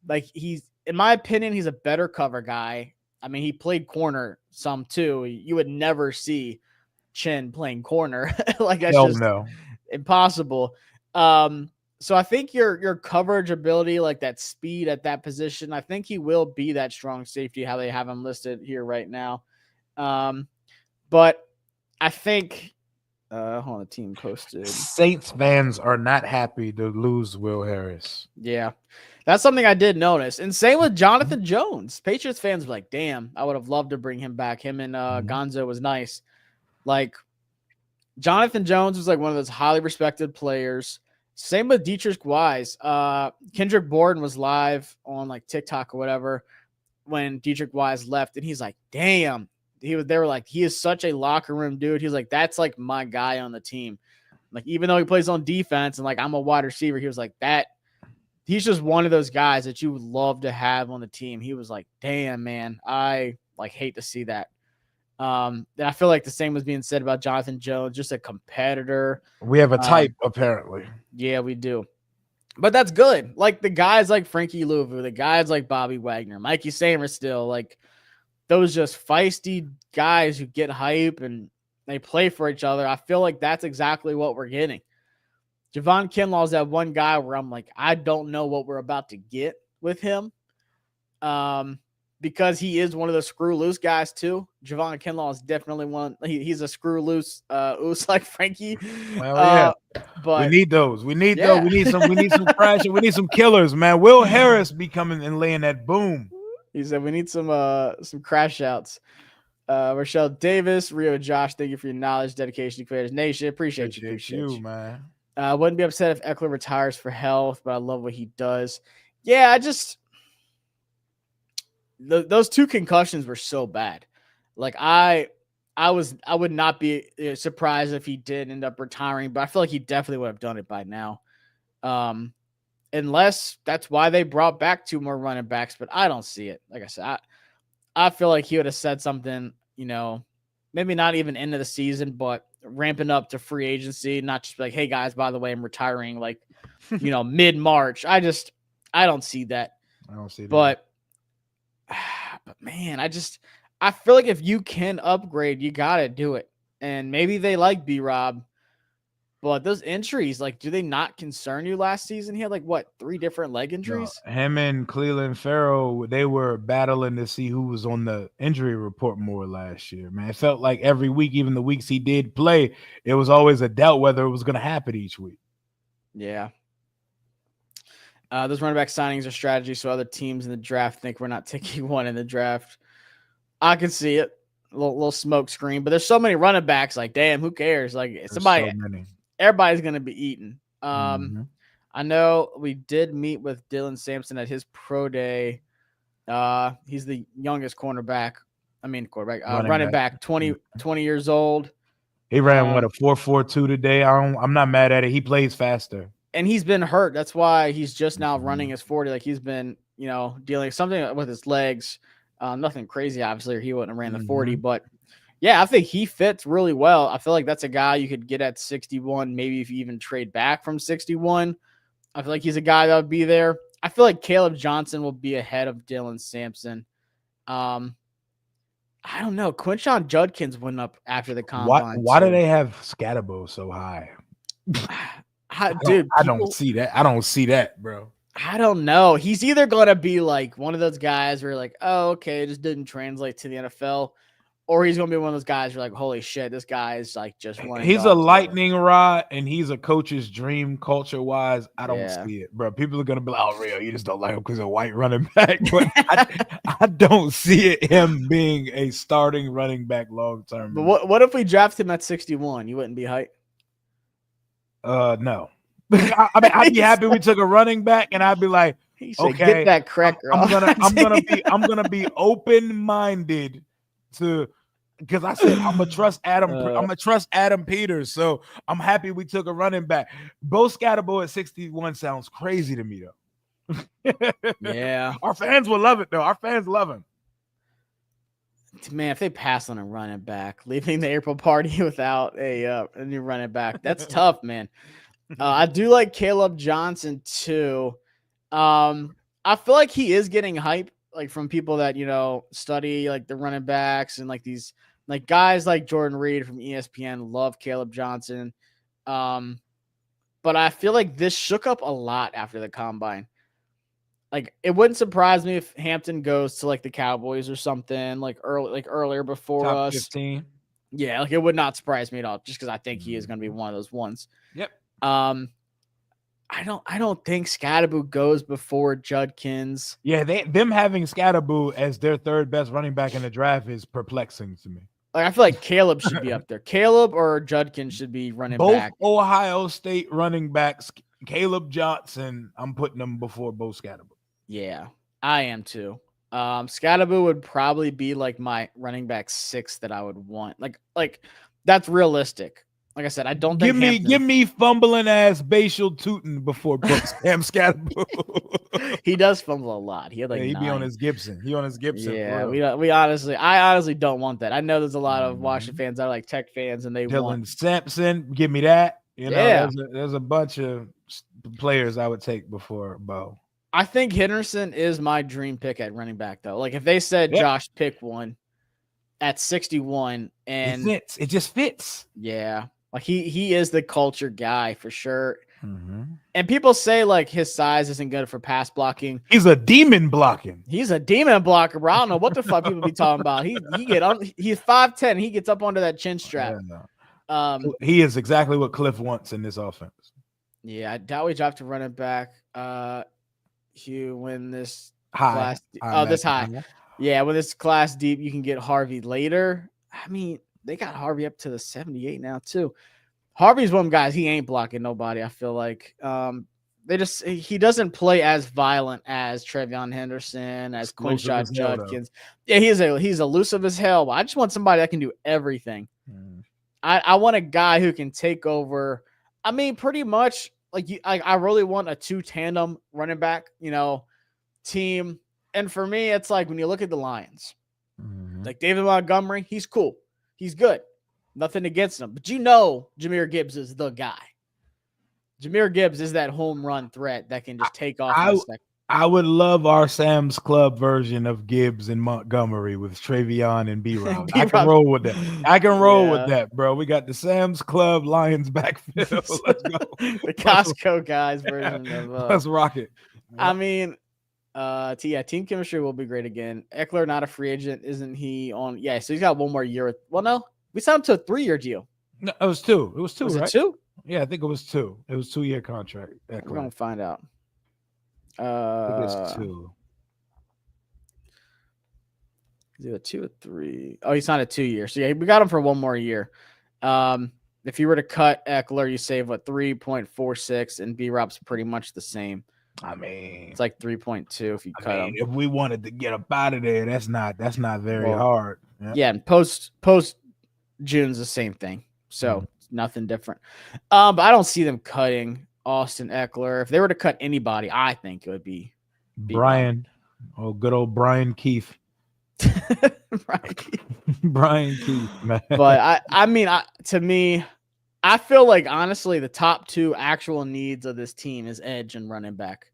Like, in my opinion, he's a better cover guy. I mean, he played corner some too. You would never see Chin playing corner. Like, that's just impossible. So I think your coverage ability, like that speed at that position, I think he will be that strong safety, how they have him listed here right now. But I think hold on, the team posted. Saints fans are not happy to lose Will Harris. Yeah. That's something I did notice. And same with Jonathan Jones. Patriots fans were like, damn, I would have loved to bring him back. Him and Gonzo was nice. Like, Jonathan Jones was like one of those highly respected players. Same with Dietrich Wise. Kendrick Bourne was live on like TikTok or whatever when Dietrich Wise left, and he's like, damn. They were like, he is such a locker room dude. He's like, that's like my guy on the team. Like, even though he plays on defense and like I'm a wide receiver, he was like that. He's just one of those guys that you would love to have on the team. He was like, damn, man, I like hate to see that. And I feel like the same was being said about Jonathan Jones, just a competitor. We have a type, apparently. Yeah, we do. But that's good. Like the guys like Frankie Louvu, the guys like Bobby Wagner, Mikey Samer still, like those just feisty guys who get hype and they play for each other. I feel like that's exactly what we're getting. Javon Kinlaw's that one guy where I'm like, I don't know what we're about to get with him. Because he is one of the screw loose guys too. Javon Kinlaw is definitely one. He's a screw loose oos like Frankie. Well, yeah. But we need those. We need those. We need some crashing. We need some killers, man. Will Harris be coming and laying that boom. He said we need some crash outs. Rochelle Davis, Rio Josh, thank you for your knowledge, dedication to Creators Nation. Appreciate you, man. Wouldn't be upset if Eckler retires for health, but I love what he does. Yeah, I just those 2 concussions were so bad. Like I would not be surprised if he did end up retiring, but I feel like he definitely would have done it by now. Unless that's why they brought back 2 more running backs, but I don't see it. Like I said, I feel like he would have said something, maybe not even end of the season, but ramping up to free agency, not just like, hey guys, by the way, I'm retiring like, mid-March. I don't see that. I don't see that. But man, I feel like if you can upgrade, you got to do it. And maybe they like B-Rob, But those injuries, like, do they not concern you? Last season, he had like what 3 different leg No, injuries. him and Cleveland Farrell, they were battling to see who was on the injury report more last year. Man, it felt like every week, even the weeks he did play, it was always a doubt whether it was going to happen each week. Yeah. Those running back signings are strategy, so other teams in the draft think we're not taking one in the draft. I can see it, a little smoke screen, but there's so many running backs. Like, damn, who cares? Like, somebody, everybody's gonna be eating. I know we did meet with Dylan Sampson at his pro day. He's the youngest running back, 20 years old. He ran what, a 4.42 today. I'm not mad at it. He plays faster. And he's been hurt. That's why he's just now running his 40. Like, he's been, dealing with something with his legs. Nothing crazy, obviously, or he wouldn't have ran the 40. But yeah, I think he fits really well. I feel like that's a guy you could get at 61, maybe if you even trade back from 61. I feel like he's a guy that would be there. I feel like Caleb Johnson will be ahead of Dylan Sampson. I don't know. Quinshon Judkins went up after the combine. Why do they have Scatterbo so high? Dude, I don't see that. I don't see that, bro. I don't know. He's either going to be like one of those guys where you're like, oh, okay, it just didn't translate to the NFL. Or he's going to be one of those guys where you're like, holy shit, this guy is like just running. He's a lightning rod, and he's a coach's dream culture-wise. I don't see it, bro. People are going to be like, oh, real, you just don't like him because he's a white running back. But I don't see it, him being a starting running back long-term. But what if we draft him at 61? You wouldn't be hyped? No. I mean, I'd be happy we took a running back, and I'd be like, okay, get that cracker. I'm gonna be open-minded to, because I said I'm gonna trust Adam. I'm gonna trust Adam Peters. So I'm happy we took a running back. Bo Scatterbo at 61 sounds crazy to me, though. Yeah, our fans will love it, though. Our fans love him. Man, if they pass on a running back, leaving the April party without a new running back, that's tough, man. I do like Caleb Johnson too. I feel like he is getting hype, like from people that study like the running backs and like these like guys like Jordan Reed from ESPN love Caleb Johnson. But I feel like this shook up a lot after the combine. Like, it wouldn't surprise me if Hampton goes to like the Cowboys or something earlier before top us. 15. Yeah, like it would not surprise me at all, just because I think he is going to be one of those ones. Yep. I don't think Scatterbo goes before Judkins. Yeah, them having Scatterbo as their third best running back in the draft is perplexing to me. Like, I feel like Caleb should be up there. Caleb or Judkins should be running back. Both Ohio State running backs, Caleb Johnson, I'm putting them before both Scatterbo. Yeah, I am too. Scatterbo would probably be like my running back 6 that I would want. Like that's realistic. Like I said, I don't think give me fumbling ass Bashal Tootin before Sam Scatterbo. He does fumble a lot. He had like he'd be on his Gibson. Yeah, I honestly don't want that. I know there's a lot of Washington fans that are like Tech fans, and they want Sampson. Give me that. There's a bunch of players I would take before Bo. I think Henderson is my dream pick at running back, though. Like, if they said Josh pick one at 61, and it just fits. Yeah. Like, he is the culture guy for sure. Mm-hmm. And people say like his size isn't good for pass blocking. He's a demon blocking. He's a demon blocker, bro. I don't know what the fuck people be talking about. He's 5'10". He gets up onto that chin strap. Yeah, no. He is exactly what Cliff wants in this offense. Yeah, I doubt we dropped a running back. Hugh, when this class, this high. Yeah, when this class deep, you can get Harvey later. I mean, they got Harvey up to the 78 now too. Harvey's one of them guys. He ain't blocking nobody. I feel like he doesn't play as violent as Trevion Henderson, as Quinshon Judkins. Yeah, he's elusive as hell. But I just want somebody that can do everything. I want a guy who can take over. I mean, pretty much I really want a 2 tandem running back, team. And for me, it's like when you look at the Lions, like David Montgomery, he's cool. He's good. Nothing against him. But Jahmyr Gibbs is the guy. Jahmyr Gibbs is that home run threat that can just take off. I would love our Sam's Club version of Gibbs and Montgomery with Travion and B-Rob. I can roll with that. I can roll with that, bro. We got the Sam's Club Lions backfield. Let's go. The Costco guys version of let's rock it. Yep. I mean, team chemistry will be great again. Eckler, not a free agent, isn't he? On so he's got one more year. Well, no, we signed him to a 3-year deal. No, it was 2. It was 2, was right? It 2? Yeah, I think it was 2. It was 2-year contract. Eckler. We're gonna find out. I think it's 2. Is it a 2 or 3? Oh, he signed a 2 year. So yeah, we got him for one more year. If you were to cut Eckler, you save 3.46, and B-Rob's pretty much the same. I mean, it's like 3.2 if you cut him. If we wanted to get up out of there, that's not very hard. Yeah, and post June's the same thing. So nothing different. But I don't see them cutting Austin Eckler. If they were to cut anybody, I think it would be Brian. Oh, good old Brian Keefe. Brian Keefe, man. But I mean, to me, I feel like honestly the top 2 actual needs of this team is edge and running back.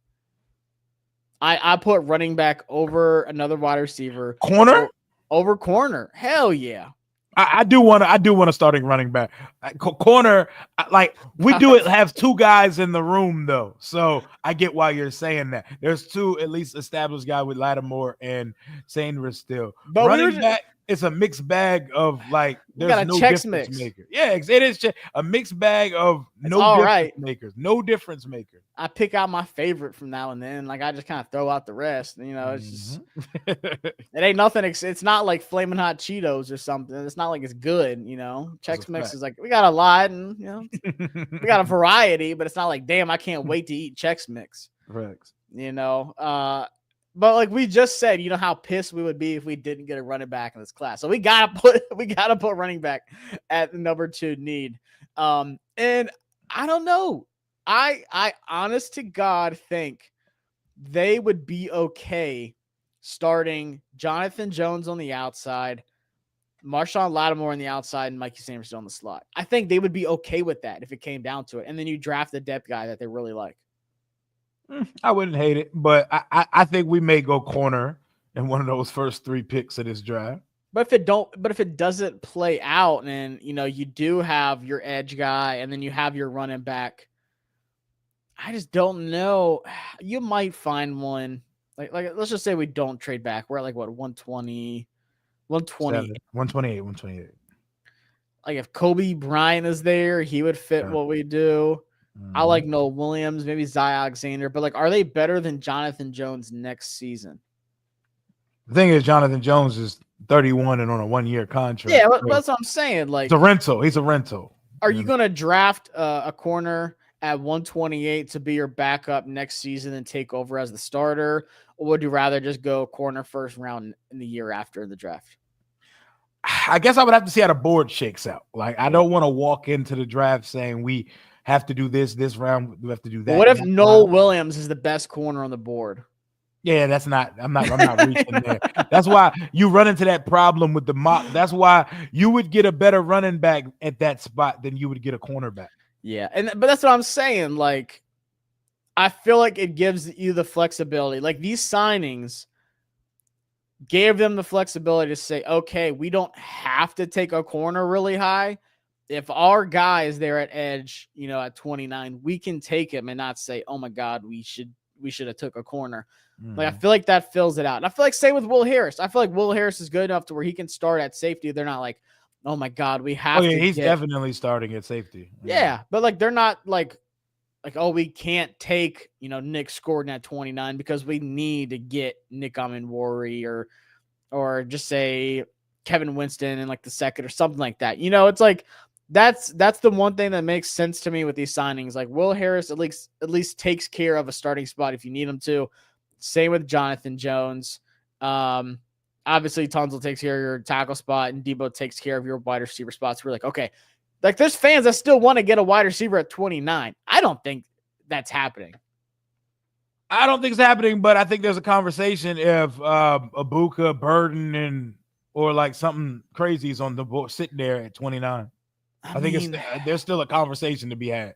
I put running back over another wide receiver. Corner? Over corner. Hell yeah. I do want a starting running back. Corner, like we do it have 2 guys in the room though. So I get why you're saying that. There's 2 at least established guys with Lattimore and Sanders still. But running back, it's a mixed bag of like there's no difference maker. Yeah, it is a mixed bag of difference makers. No difference maker. I pick out my favorite from now and then. Like I just kind of throw out the rest. You know, it's just it ain't nothing. It's not like Flamin' Hot Cheetos or something. It's not like it's good. You know, Chex Mix is like we got a lot, and you know, we got a variety, but it's not like damn, I can't wait to eat Chex Mix. Correct. You know, but like we just said, you know how pissed we would be if we didn't get a running back in this class. So we gotta put running back at the number 2 need. And I don't know. I honest to God think they would be okay starting Jonathan Jones on the outside, Marshawn Lattimore on the outside, and Mikey Sanders on the slot. I think they would be okay with that if it came down to it. And then you draft a depth guy that they really like. I wouldn't hate it, but I think we may go corner in one of those first 3 picks of this draft. But if it doesn't play out, and you know you do have your edge guy, and then you have your running back, I just don't know. You might find one like let's just say we don't trade back. We're at like what 120, 128. Like if Kobe Bryant is there, he would fit what we do. I like Noah Williams, maybe Zy Alexander, but like, are they better than Jonathan Jones next season? The thing is, Jonathan Jones is 31 and on a 1-year contract. Yeah, that's what I'm saying. Like, it's a rental. He's a rental. Are you going to draft a corner at 128 to be your backup next season and take over as the starter, or would you rather just go corner first round in the year after the draft? I guess I would have to see how the board shakes out. Like, I don't want to walk into the draft saying we have to do this round. We have to do that. What if Noah Williams is the best corner on the board? Yeah, I'm not reaching there. That's why you run into that problem with the mock. That's why you would get a better running back at that spot than you would get a cornerback. Yeah, but that's what I'm saying. Like, I feel like it gives you the flexibility. Like, these signings gave them the flexibility to say, okay, we don't have to take a corner really high. If our guy is there at edge, you know, at 29, we can take him and not say, oh my God, we should have took a corner. Like, I feel like that fills it out. And I feel like same with Will Harris. I feel like Will Harris is good enough to where he can start at safety. They're not like, oh my God, we have to. He's definitely starting at safety. Yeah. But like, they're not like, oh, we can't take, you know, Nick Scorden at 29 because we need to get Nick Amenwari or just say Kevin Winston in like the second or something like that. You know, it's like, that's the one thing that makes sense to me with these signings. Like, Will Harris at least takes care of a starting spot if you need him to. Same with Jonathan Jones. Obviously, Tunsil takes care of your tackle spot, and Debo takes care of your wide receiver spots. We're like, okay, like there's fans that still want to get a wide receiver at 29. I don't think that's happening. I don't think it's happening, but I think there's a conversation if Abuka, Burden, or like something crazy is on the board sitting there at 29. I think there's still a conversation to be had.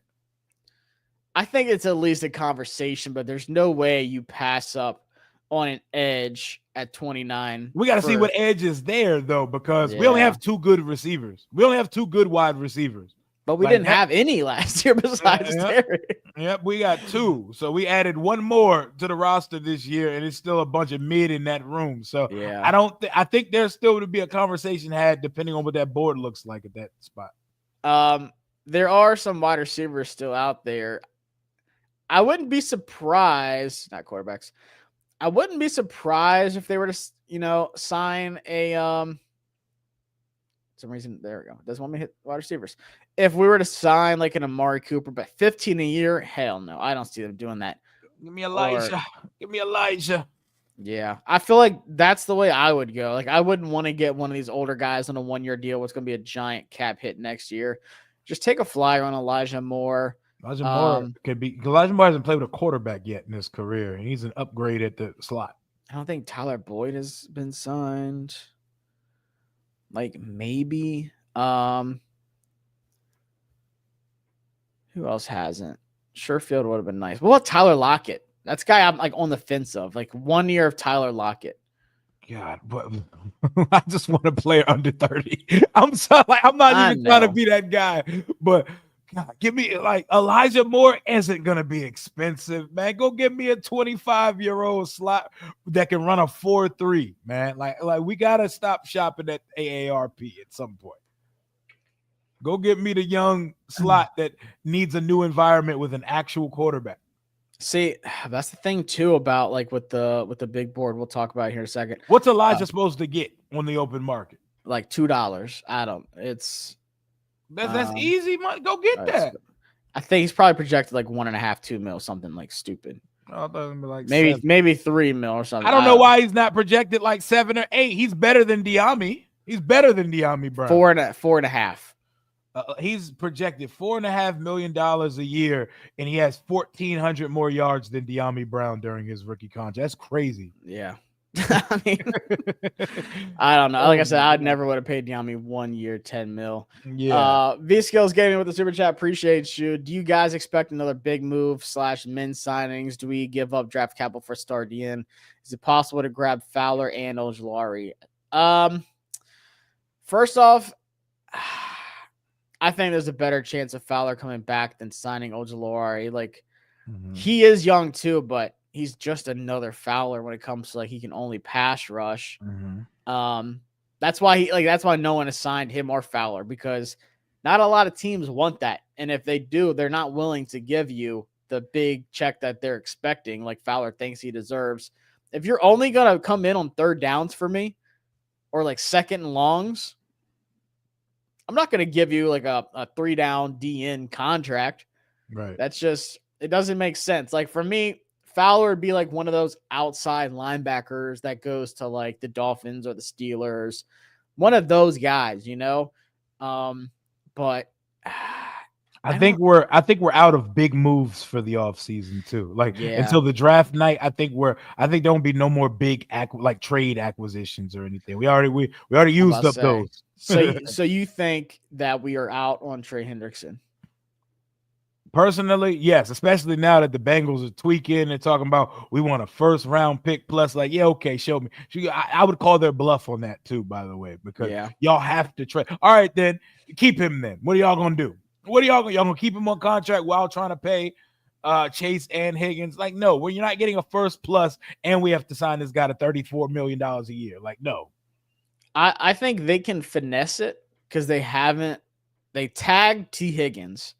I think it's at least a conversation, but there's no way you pass up on an edge at 29. We got to see what edge is there, though, because we only Yeah. have 2 good receivers. We only have 2 good wide receivers. But we didn't have any last year besides Derek. Yep, we got 2. So we added 1 more to the roster this year, and it's still a bunch of mid in that room. So yeah, I think there's still to be a conversation had depending on what that board looks like at that spot. There are some wide receivers still out there. I wouldn't be surprised, not quarterbacks. I wouldn't be surprised if they were to, sign a some reason, there we go. Doesn't want me to hit wide receivers. If we were to sign like an Amari Cooper, but 15 a year, hell no. I don't see them doing that. Give me Elijah. Give me Elijah. Yeah. I feel like that's the way I would go. Like, I wouldn't want to get one of these older guys on a 1-year deal. What's going to be a giant cap hit next year. Just take a flyer on Elijah Moore. Elijah Moore could be. Elijah Moore hasn't played with a quarterback yet in his career, and he's an upgrade at the slot. I don't think Tyler Boyd has been signed. Like, maybe. Who else hasn't? Sherfield would have been nice. What about Tyler Lockett? That's a guy I'm like on the fence of. Like 1 year of Tyler Lockett. God, but I just want a player under 30. I'm sorry, like I'm not even trying to be that guy, but God, give me like Elijah Moore isn't gonna be expensive, man. Go get me a 25-year-old slot that can run a 4.3, man. Like we gotta stop shopping at AARP at some point. Go get me the young slot that needs a new environment with an actual quarterback. See, that's the thing too about like with the big board. We'll talk about it here in a second. What's Elijah supposed to get on the open market? Like $2. That's easy money. Go get that. I think he's probably projected like 1.5, 2 mil, something like stupid. I thought it'd be like maybe 3 mil or something. I don't know why he's not projected like 7 or 8. He's better than Diami. He's better than Diami Brown. 4.5. He's projected $4.5 million a year, and he has 1,400 more yards than Diami Brown during his rookie contract. That's crazy. Yeah. I mean, I don't know. Like I said, I never would have paid Diami 1 year, 10 mil. Yeah. V Skills Gaming with the super chat. Appreciate you. Do you guys expect another big move / min signings? Do we give up draft capital for star DN? Is it possible to grab Fowler and Ojulari? First off, I think there's a better chance of Fowler coming back than signing Ojulari. Like, he is young too, but he's just another Fowler when it comes to like he can only pass rush. That's why no one has signed him or Fowler, because not a lot of teams want that. And if they do, they're not willing to give you the big check that they're expecting, like Fowler thinks he deserves. If you're only gonna come in on 3rd downs for me, or like 2nd and longs, I'm not going to give you like a 3-down DN contract. Right. That's just, it doesn't make sense. Like for me, Fowler would be like one of those outside linebackers that goes to like the Dolphins or the Steelers. One of those guys, but I think we're out of big moves for the offseason too. Like until the draft night, I think there won't be no more big trade acquisitions or anything. We already used up those. So you think that we are out on Trey Hendrickson? Personally, yes, especially now that the Bengals are tweaking and talking about we want a 1st round pick plus. Like, yeah, okay, show me. I would call their bluff on that too, by the way, because y'all have to trade. All right, then keep him. Then what are y'all gonna do? What are y'all gonna keep him on contract while trying to pay Chase and Higgins? Like, no, you're not getting a 1st plus, and we have to sign this guy to $34 million a year. Like, no. I think they can finesse it because they tagged T. Higgins.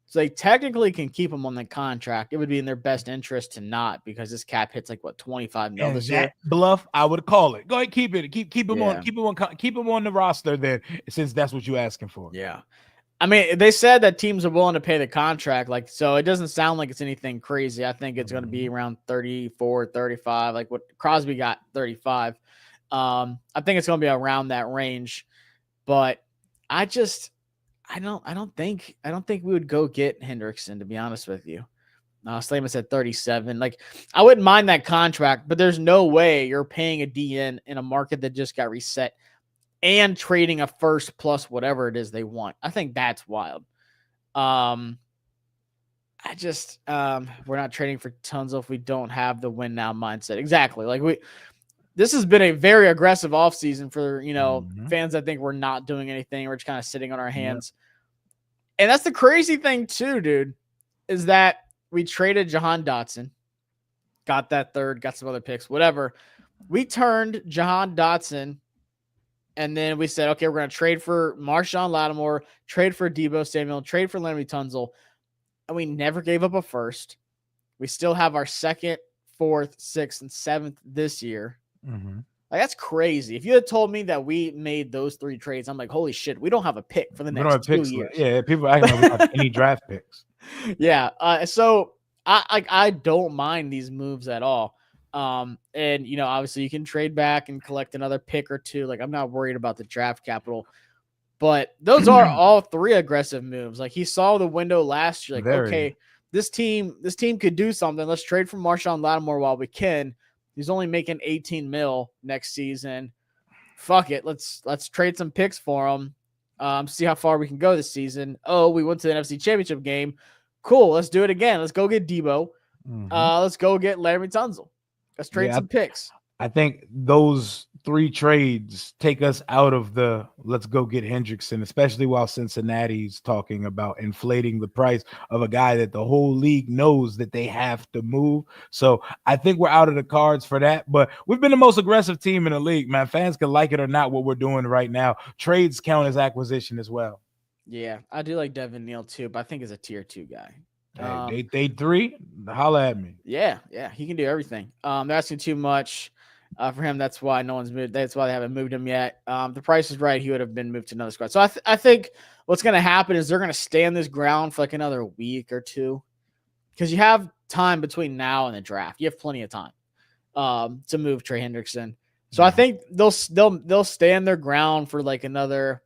So they technically can keep him on the contract. It would be in their best interest to not, because this cap hits like what, 25 mil this year. Bluff, I would call it. Go ahead, keep it. Keep him on. Keep him on the roster then, since that's what you're asking for. Yeah. I mean, they said that teams are willing to pay the contract, like, so it doesn't sound like it's anything crazy. I think it's going to be around 34, 35, like what Crosby got, 35. I think it's going to be around that range, but I don't think we would go get Hendrickson, to be honest with you. Slayman said 37. Like, I wouldn't mind that contract, but there's no way you're paying a DN in a market that just got reset and trading a 1st plus whatever it is they want. I think that's wild. I just we're not trading for Tunzel if we don't have the win now mindset. Exactly. Like this has been a very aggressive offseason for, fans that think we're not doing anything. We're just kind of sitting on our hands. Yep. And that's the crazy thing too, dude, is that we traded Jahan Dotson, got that third, got some other picks, whatever. We turned Jahan Dotson, and then we said, okay, we're going to trade for Marshawn Lattimore, trade for Deebo Samuel, trade for Laremy Tunzel. And we never gave up a first. We still have our second, fourth, sixth, and seventh this year. Mm-hmm. Like, that's crazy. If you had told me that we made those 3 trades, I'm like, holy shit, we don't have a pick for the next 2 years. Yeah, people acting like we have any draft picks. Yeah. So I don't mind these moves at all. And obviously you can trade back and collect another pick or 2. Like, I'm not worried about the draft capital. But those are all 3 aggressive moves. Like, he saw the window last year. Like, okay, this team could do something. Let's trade for Marshawn Lattimore while we can. He's only making $18 million next season. Fuck it. Let's trade some picks for him. See how far we can go this season. Oh, we went to the NFC Championship game. Cool. Let's do it again. Let's go get Deebo. Mm-hmm. Let's go get Laremy Tunzel. Let's trade some picks. I think those 3 trades take us out of the let's go get Hendrickson, especially while Cincinnati's talking about inflating the price of a guy that the whole league knows that they have to move. So I think we're out of the cards for that. But we've been the most aggressive team in the league, man. Fans can like it or not what we're doing right now. Trades count as acquisition as well. Yeah, I do like Devin Neal too, but I think he's a tier 2 guy. Hey, day 3, holla at me. Yeah, he can do everything. They're asking too much. For him, that's why no one's moved. That's why they haven't moved him yet. The price is right. He would have been moved to another squad. So I think what's going to happen is they're going to stand this ground for like another week or 2, because you have time between now and the draft. You have plenty of time to move Trey Hendrickson. So I think they'll stand their ground for like another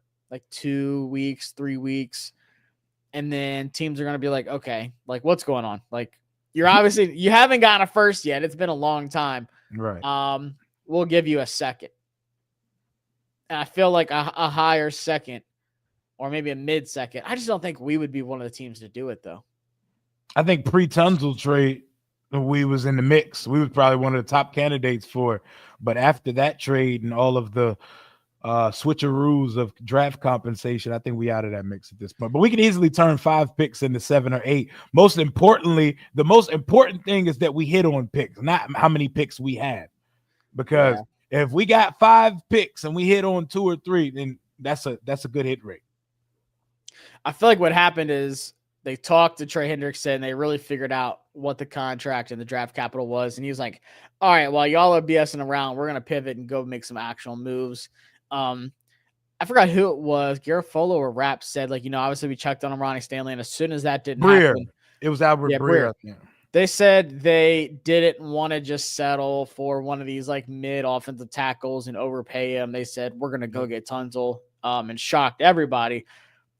2 weeks, 3 weeks, and then teams are going to be like, okay, like what's going on? Like you haven't gotten a first yet. It's been a long time. Right. We'll give you a second. And I feel like a higher second or maybe a mid second. I just don't think we would be one of the teams to do it, though. I think pre-Tunzel trade, we was in the mix. We was probably one of the top candidates for it. But after that trade and all of the switcheroos of draft compensation, I think we out of that mix at this point. But we can easily turn 5 picks into 7 or 8. Most importantly, the most important thing is that we hit on picks, not how many picks we had. Because if we got 5 picks and we hit on 2 or 3, then that's a good hit rate. I feel like what happened is they talked to Trey Hendrickson. They really figured out what the contract and the draft capital was. And he was like, all right, while y'all are BSing around, we're going to pivot and go make some actual moves. I forgot who it was. Garofalo or Rapp said, like, obviously we checked on Ronnie Stanley, and as soon as that didn't happen, it was Albert Breer. They said they didn't want to just settle for one of these like mid offensive tackles and overpay him. They said we're gonna go get Tunzel, and shocked everybody.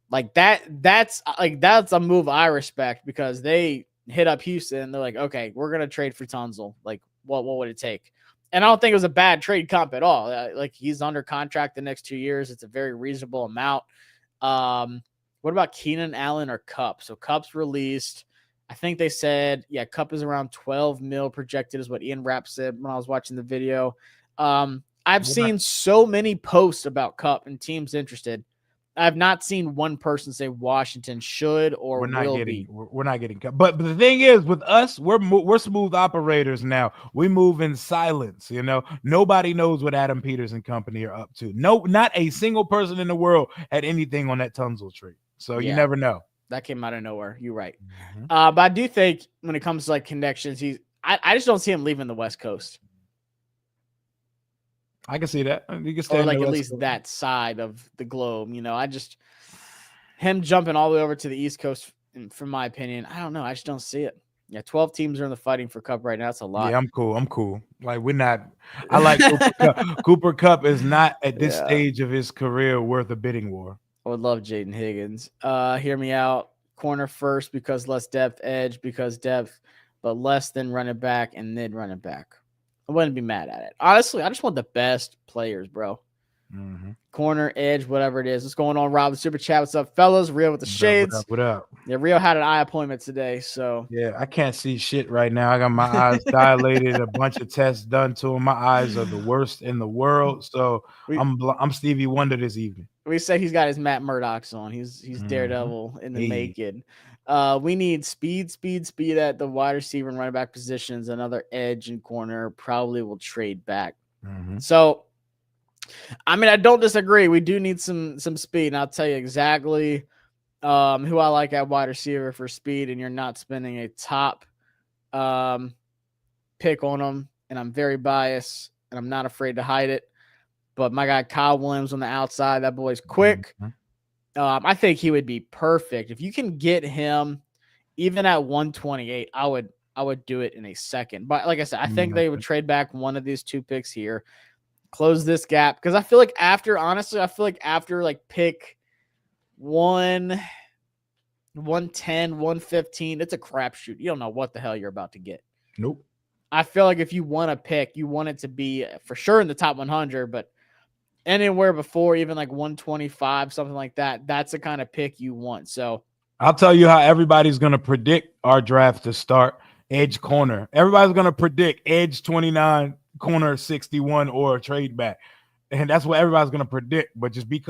Like that's a move I respect, because they hit up Houston. They're like, okay, we're gonna trade for Tunzel. Like, what would it take? And I don't think it was a bad trade comp at all. Like, he's under contract the next 2 years. It's a very reasonable amount. What about Keenan Allen or Kupp? So Kupp's released. I think they said, Kupp is around 12 mil projected is what Ian Rapp said when I was watching the video. I've seen so many posts about Kupp and teams interested. I've not seen one person say Washington should or will be. We're not getting cut. But the thing is, with us, we're smooth operators now. We move in silence. Nobody knows what Adam Peters and company are up to. No, not a single person in the world had anything on that Tunzel trade. So you never know. That came out of nowhere. You're right. Mm-hmm. But I do think when it comes to like connections, I just don't see him leaving the West Coast. I can see that. You can stay or like at least that side of the globe. Him jumping all the way over to the East Coast, from my opinion, I don't know. I just don't see it. 12 teams are in the fighting for Kupp right now. That's a lot. Yeah, I'm cool. Like, we're not. I like Cooper Kupp. Cooper Kupp is not at this stage of his career worth a bidding war. I would love Jaden Higgins. Hear me out. Corner first because less depth, edge because depth, but less than running back and then running back. I wouldn't be mad at it. Honestly, I just want the best players, bro. corner, edge, whatever it is. What's going on, Rob? The super chat. What's up, fellas? Rio with the shades. What up? Yeah, Rio had an eye appointment today, so yeah, I can't see shit right now. I got my eyes dilated, a bunch of tests done to them. My eyes are the worst in the world, so I'm Stevie Wonder this evening. We say he's got his Matt Murdock's on. He's Daredevil in the making. We need speed at the wide receiver and running back positions. Another edge and corner. Probably will trade back. So, I mean, I don't disagree. We do need some speed, and I'll tell you exactly who I like at wide receiver for speed. And you're not spending a top pick on them. And I'm very biased, and I'm not afraid to hide it. But my guy Kyle Williams on the outside, that boy's quick. I think he would be perfect. If you can get him even at 128, I would do it in a second. But like I said, I think they would trade back one of these two picks here, close this gap. Because I feel like after like pick 110, 115, it's a crapshoot. You don't know what the hell you're about to get. Nope. I feel like if you want to pick, you want it to be for sure in the top 100, but anywhere before even like 125, something like that, that's the kind of pick you want. So I'll tell you how everybody's going to predict our draft to start. Edge corner. Everybody's going to predict edge 29, corner 61, or a trade back. And that's what everybody's going to predict. But just be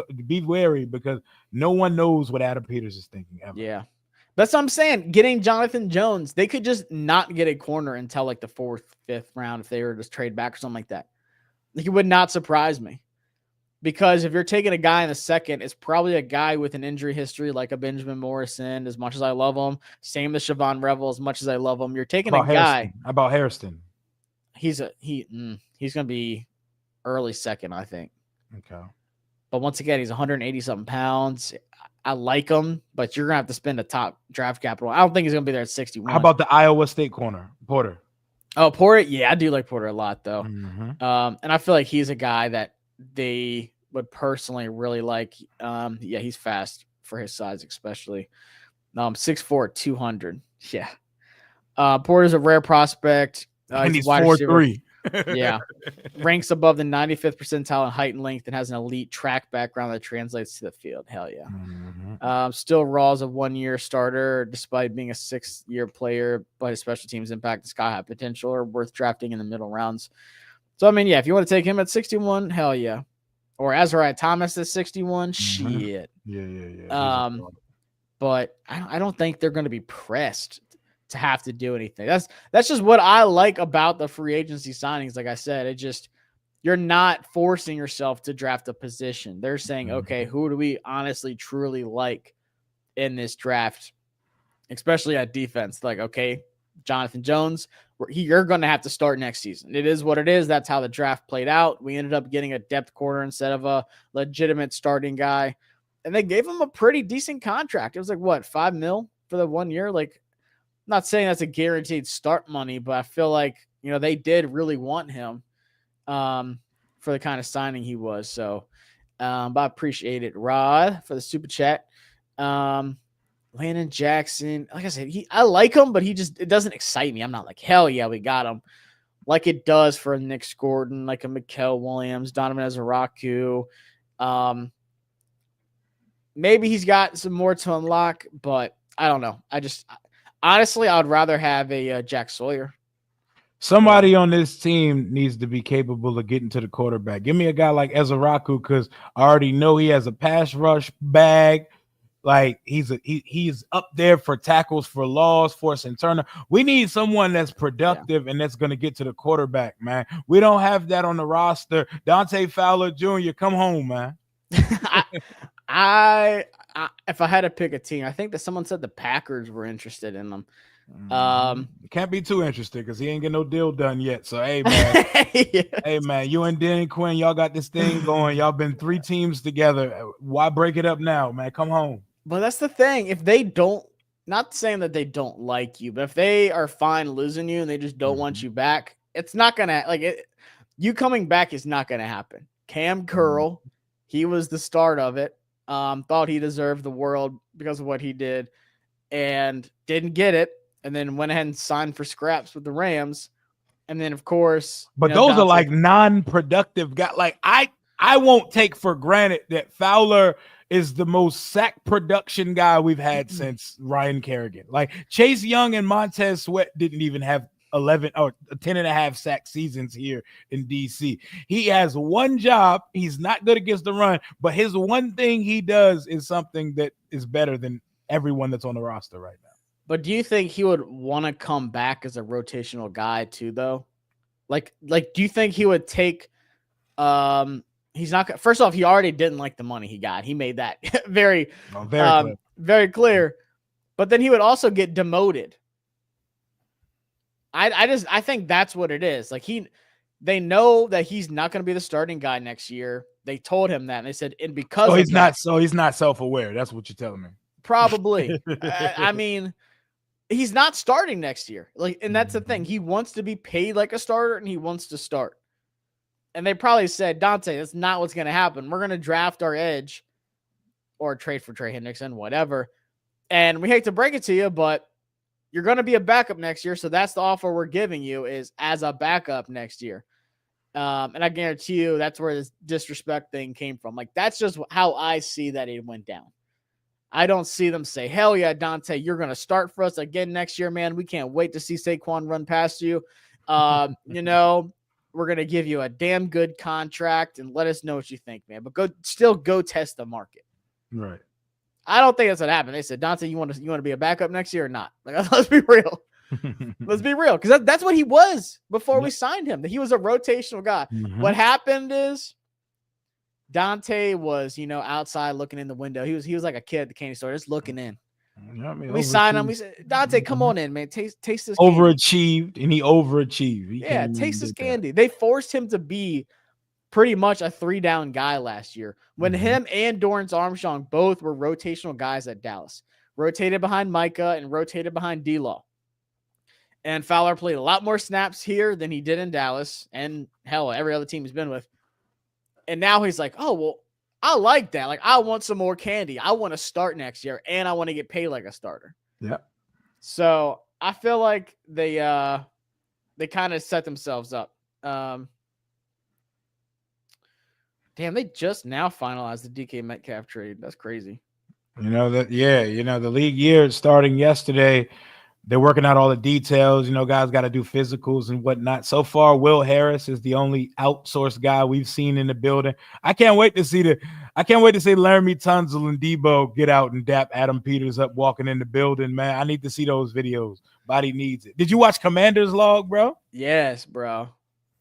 wary because no one knows what Adam Peters is thinking ever. Yeah. That's what I'm saying. Getting Jonathan Jones, they could just not get a corner until like the 4th, 5th round if they were to trade back or something like that. Like, it would not surprise me. Because if you're taking a guy in the second, it's probably a guy with an injury history like a Benjamin Morrison, as much as I love him. Same as Siobhan Revel, as much as I love him. You're taking a guy. How about Hairston? He's going to be early second, I think. Okay. But once again, he's 180-something pounds. I like him, but you're going to have to spend a top draft capital. I don't think he's going to be there at 61. How about the Iowa State corner, Porter? Oh, Porter? Yeah, I do like Porter a lot, though. And I feel like he's a guy that they would personally really like. Yeah, he's fast for his size, especially. 6'4", 200. Yeah. Porter's a rare prospect. And he's 4'3". Yeah. Ranks above the 95th percentile in height and length and has an elite track background that translates to the field. Hell yeah. Still raw as a 1-year starter despite being a 6-year player, but his special teams impact and sky high potential are worth drafting in the middle rounds. So, I mean, yeah, if you want to take him at 61, hell yeah. Or Azariah Thomas at 61, shit. Yeah. But I don't think they're going to be pressed to have to do anything. That's just what I like about the free agency signings. Like I said, you're not forcing yourself to draft a position. They're saying, okay, who do we honestly, truly like in this draft, especially at defense? Like, okay, Jonathan Jones, you're going to have to start next season. It is what it is. That's how the draft played out. We ended up getting a depth corner instead of a legitimate starting guy. And they gave him a pretty decent contract. It was like, what, $5 million for the 1 year? Like, I'm not saying that's a guaranteed start money, but I feel like, they did really want him for the kind of signing he was. So, but I appreciate it. Rod for the super chat. Landon Jackson, like I said, I like him, but it doesn't excite me. I'm not like, hell yeah, we got him. Like it does for Nick Gordon, like a Mikael Williams, Donovan Ezaraku. Maybe he's got some more to unlock, but I don't know. Honestly, I'd rather have a Jack Sawyer. Somebody on this team needs to be capable of getting to the quarterback. Give me a guy like Ezaraku because I already know he has a pass rush bag. Like he's up there for tackles for loss, force and turner. We need someone that's productive and that's going to get to the quarterback, man. We don't have that on the roster. Dante Fowler Jr., come home, man. I if I had to pick a team, I think that someone said the Packers were interested in them. Can't be too interested because he ain't get no deal done yet. So hey man, hey man, you and Dan Quinn, y'all got this thing going. Y'all been 3 teams together. Why break it up now, man? Come home. But that's the thing. If they don't, not saying that they don't like you, but if they are fine losing you and they just don't want you back, it's not gonna you coming back is not gonna happen. Cam Curl, he was the start of it. Thought he deserved the world because of what he did and didn't get it. And then went ahead and signed for scraps with the Rams. And then, of course. But those are like non-productive guys. Like, I I won't take for granted that Fowler is the most sack production guy we've had since Ryan Kerrigan. Like Chase Young and Montez Sweat didn't even have 11 or 10 and a half sack seasons here in DC. He has one job. He's not good against the run, but his one thing he does is something that is better than everyone that's on the roster right now. But do you think he would want to come back as a rotational guy too, though? Like, do you think he would take, he's not, first off, he already didn't like the money he got. He made that very clear. But then he would also get demoted. I think that's what it is. Like they know that he's not going to be the starting guy next year. They told him that, and they said, and because he's not self-aware. That's what you're telling me. Probably. I mean, he's not starting next year. Like, and that's the thing. He wants to be paid like a starter, and he wants to start. And they probably said, Dante, that's not what's going to happen. We're going to draft our edge or trade for Trey Hendrickson, whatever. And we hate to break it to you, but you're going to be a backup next year. So that's the offer we're giving you, is as a backup next year. And I guarantee you that's where this disrespect thing came from. Like, that's just how I see that it went down. I don't see them say, hell yeah, Dante, you're going to start for us again next year, man. We can't wait to see Saquon run past you. We're going to give you a damn good contract and let us know what you think, man. But go test the market. Right. I don't think that's what happened. They said, Dante, you want to be a backup next year or not? Like, let's be real. Let's be real. Because that's what he was before we signed him. He was a rotational guy. Mm-hmm. What happened is Dante was, outside looking in the window. He was like a kid at the candy store, just looking in. We signed him. We said, Dante, come on in, man. Taste this candy. Overachieved, and he overachieved. Taste this candy. They forced him to be pretty much a 3-down guy last year when him and Dorrance Armstrong both were rotational guys at Dallas. Rotated behind Micah and rotated behind D-Law. And Fowler played a lot more snaps here than he did in Dallas, and hell, every other team he's been with. And now he's like, oh, well, I like that. Like, I want some more candy. I want to start next year, and I want to get paid like a starter. Yeah. So I feel like they kind of set themselves up. Damn, they just now finalized the DK Metcalf trade. That's crazy. The league year is starting yesterday. They're working out all the details. Guys got to do physicals and whatnot. So far, Will Harris is the only outsourced guy we've seen in the building. I can't wait to see Laramie Tunsil and Debo get out and dap Adam Peters up walking in the building, man. I need to see those videos. Body needs it. Did you watch Commander's Log, bro? Yes, bro.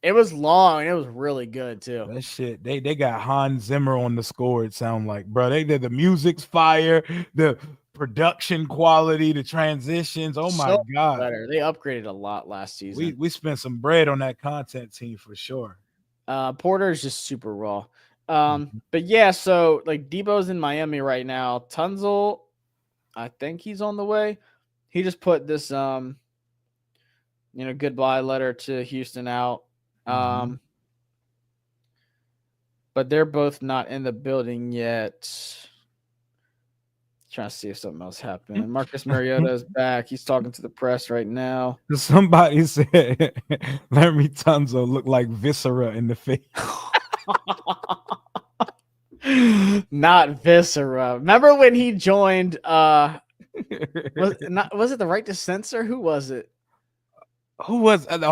It was long. It was really good too. That shit. They got Hans Zimmer on the score. It sound like, bro. They did the music's fire. The production quality, the transitions. Oh my God. Better. They upgraded a lot last season. We spent some bread on that content team for sure. Porter is just super raw. But yeah, so like Debo's in Miami right now. Tunsil, I think he's on the way. He just put this goodbye letter to Houston out. But they're both not in the building yet. Trying to see if something else happened. Marcus Mariota is back. He's talking to the press right now. Somebody said Laramie Tunsil looked like Viscera in the face. Not Viscera. Remember when he joined was it the Right to Censor? Who was it? Oh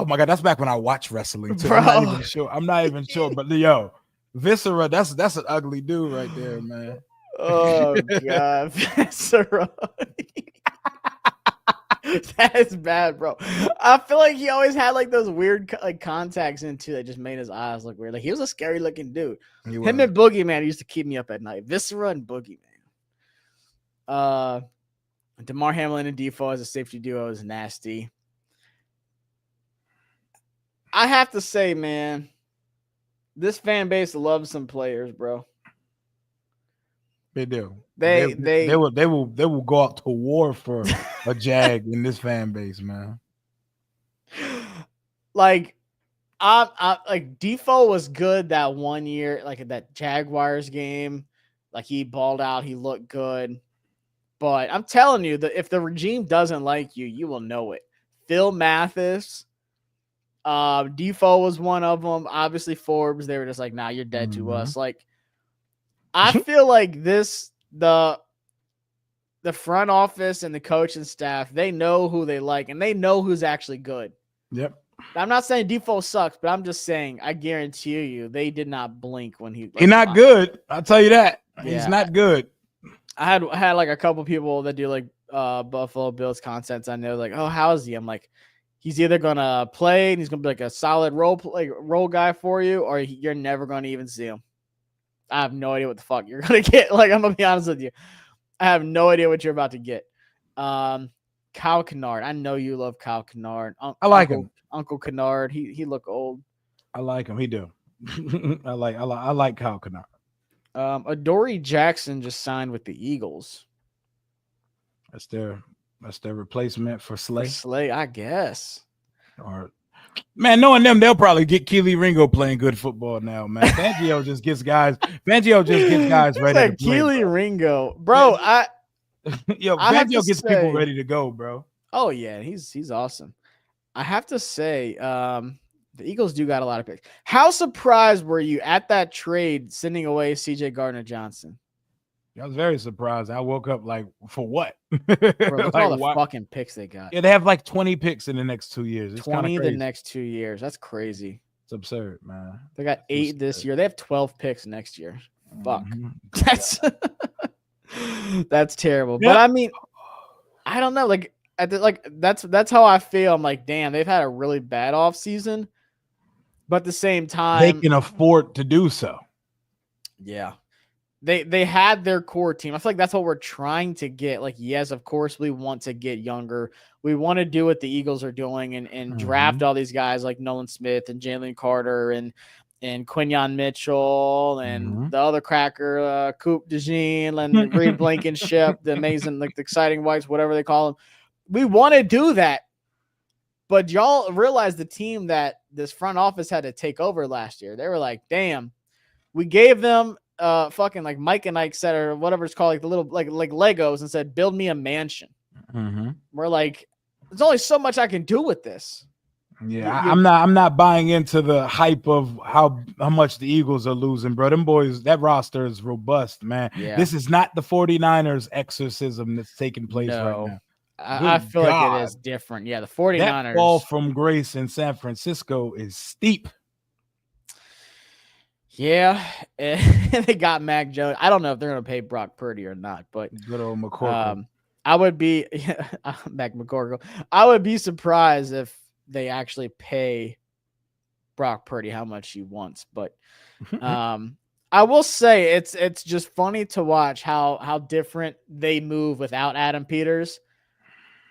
my God, that's back when I watched wrestling too. Bro. I'm not even sure. But Viscera, that's an ugly dude right there, man. Oh God, Viscera. That is bad, bro. I feel like he always had like those weird like contacts in too that just made his eyes look weird. Like he was a scary looking dude. Him and Boogeyman used to keep me up at night. Viscera and Boogeyman. DeMar Hamlin and Defoe as a safety duo is nasty. I have to say, man, this fan base loves some players, bro. They do. They will go out to war for a Jag in this fan base, man. Like, like Defoe was good that one year, like at that Jaguars game. Like he balled out, he looked good. But I'm telling you that if the regime doesn't like you, you will know it. Phil Mathis, Defoe was one of them. Obviously, Forbes, they were just like, nah, you're dead to us. Like, I feel like the front office and the coaching staff, they know who they like and they know who's actually good. Yep. I'm not saying Defoe sucks, but I'm just saying I guarantee you they did not blink when he's not good. I'll tell you that. Yeah. He's not good. I had like a couple people that do like Buffalo Bills content. I know like, oh, how is he? I'm like, he's either gonna play and he's gonna be like a solid role guy for you, or you're never gonna even see him. I have no idea what the fuck you're gonna get. Like, I'm gonna be honest with you. I have no idea what you're about to get. Kyle Kennard. I know you love Kyle Kennard. I like him. Uncle Kennard. He look old. I like him. He do. I like Kyle Kennard. Adoree Jackson just signed with the Eagles. That's their replacement for Slay. Slay, I guess. Or man, knowing them, they'll probably get Keely Ringo playing good football now, man. Fangio just gets guys ready to play. Keely Ringo, bro. Fangio gets people ready to go, bro. Oh yeah, he's awesome. I have to say, the Eagles do got a lot of picks. How surprised were you at that trade sending away CJ Gardner-Johnson? I was very surprised. I woke up like, for what? Bro, look at all the fucking picks they got. Yeah, they have like 20 picks in the next 2 years. It's 20 the next 2 years. That's crazy. It's absurd, man. They got 8 this year. They have 12 picks next year. Fuck. That's that's terrible. Yep. But I mean, I don't know. Like, that's how I feel. I'm like, damn, they've had a really bad offseason. But at the same time, they can afford to do so. Yeah. They had their core team. I feel like that's what we're trying to get. Like, yes, of course, we want to get younger. We want to do what the Eagles are doing and draft all these guys like Nolan Smith and Jalen Carter and Quinyon Mitchell and the other cracker, Coop DeJean and Reed Blankenship, the amazing, like the exciting whites, whatever they call them. We want to do that. But y'all realize the team that this front office had to take over last year. They were like, damn, we gave them fucking like Mike and Ike said, or whatever it's called, like the little like Legos, and said, build me a mansion. We're like, there's only so much I can do with this. Yeah, I'm not buying into the hype of how much the Eagles are losing, bro. Them boys, that roster is robust, man. Yeah. This is not the 49ers exorcism that's taking place right now. I feel like it is different. Yeah, the 49ers. That fall from grace in San Francisco is steep. Yeah, they got Mac Jones. I don't know if they're going to pay Brock Purdy or not, but good old McCorkle. I would be Mac McCorkle. I would be surprised if they actually pay Brock Purdy how much he wants. But I will say it's just funny to watch how different they move without Adam Peters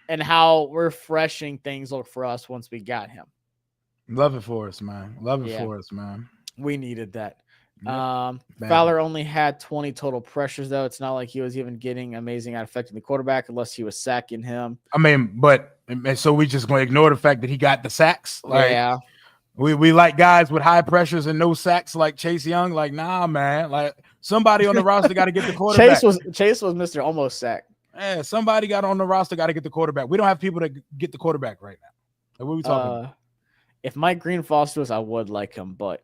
and how refreshing things look for us once we got him. Love it for us, man. For us, man. We needed that. Fowler only had 20 total pressures, though. It's not like he was even getting amazing at affecting the quarterback unless he was sacking him. I mean, but so we just going to ignore the fact that he got the sacks? Like, yeah. We like guys with high pressures and no sacks like Chase Young. Like, nah, man. Like, somebody on the roster got to get the quarterback. Chase was Mr. Almost Sack. Yeah, somebody got on the roster, got to get the quarterback. We don't have people to get the quarterback right now. Like, what are we talking about? If Mike Green falls to us, I would like him, but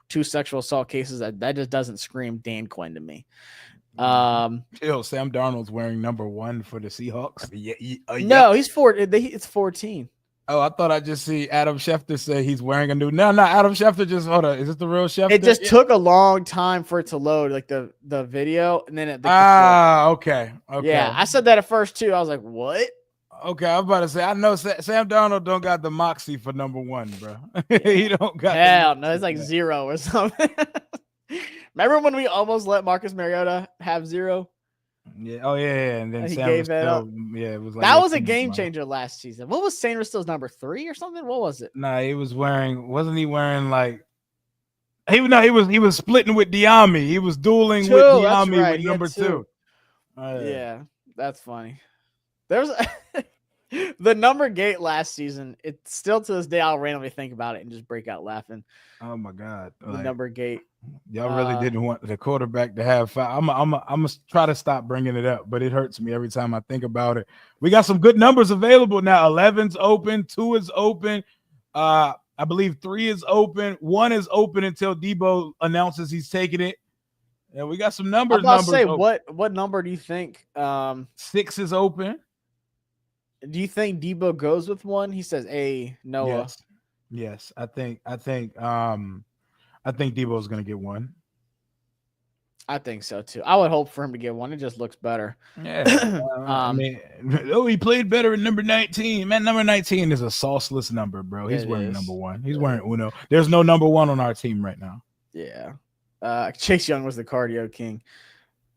2 sexual assault cases, that just doesn't scream Dan Quinn to me. Sam Darnold's wearing number 1 for the Seahawks. No, he's 4. It's 14. Oh, I thought I just see Adam Schefter say he's wearing a new. No, Adam Schefter just hold on. Is this the real Schefter? It just took a long time for it to load, like the video, and then it. Okay. Yeah, I said that at first too. I was like, what? Okay, I'm about to say, I know Sam Darnold don't got the moxie for number 1, bro. He don't got. Hell no, it's like 0 or something. Remember when we almost let Marcus Mariota have 0? Yeah. Oh yeah. And then he Sam gave that up. Yeah, it was like that was a game changer last season. What was Sanders number 3 or something? What was it? Nah, he was wearing. Wasn't he wearing like? He was splitting with Diami. He was dueling with Diami with number 2. Yeah, that's funny. There's the number gate last season. It's still to this day I'll randomly think about it and just break out laughing. Oh my god, the number gate. Y'all really didn't want the quarterback to have 5. I'm gonna try to stop bringing it up, but it hurts me every time I think about it. We got some good numbers available now. 11's open, 2 is open. I believe 3 is open. 1 is open until Debo announces he's taking it. And we got some numbers. I'm about to say, what number do you think? 6 is open. Do you think Debo goes with 1? He says, "Hey, Noah." Yes. I think Debo's gonna get 1. I think so too. I would hope for him to get 1. It just looks better. Yeah. I mean, he played better in number 19. Man, number 19 is a sauceless number, bro. He's wearing number 1. He's wearing Uno. There's no number 1 on our team right now. Yeah. Chase Young was the cardio king.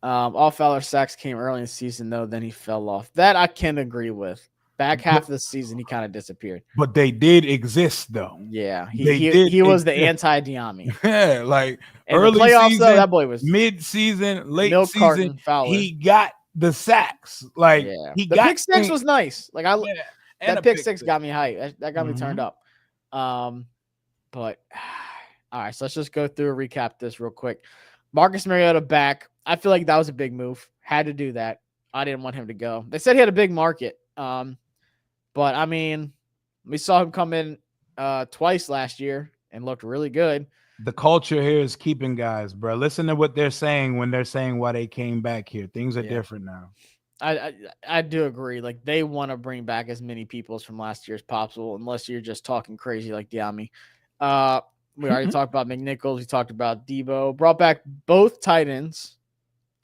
All Fowler sacks came early in the season, though. Then he fell off. That I can agree with. Back half of the season, he kind of disappeared. But they did exist, though. Yeah, he was the anti-Diami. Yeah, like in early the playoffs, season, though, that boy was mid-season, late milk season. carton Fowler. He got the sacks. Like he the got pick six was nice. Like that pick six got me hyped. That got me turned up. But all right, so let's just go through and recap this real quick. Marcus Mariota back. I feel like that was a big move. Had to do that. I didn't want him to go. They said he had a big market. But I mean, we saw him come in twice last year and looked really good. The culture here is keeping guys, bro. Listen to what they're saying when they're saying why they came back here. Things are different now. I do agree. Like they want to bring back as many people from last year as possible, unless you're just talking crazy like Diami. We already talked about McNichols. We talked about Debo. Brought back both tight ends.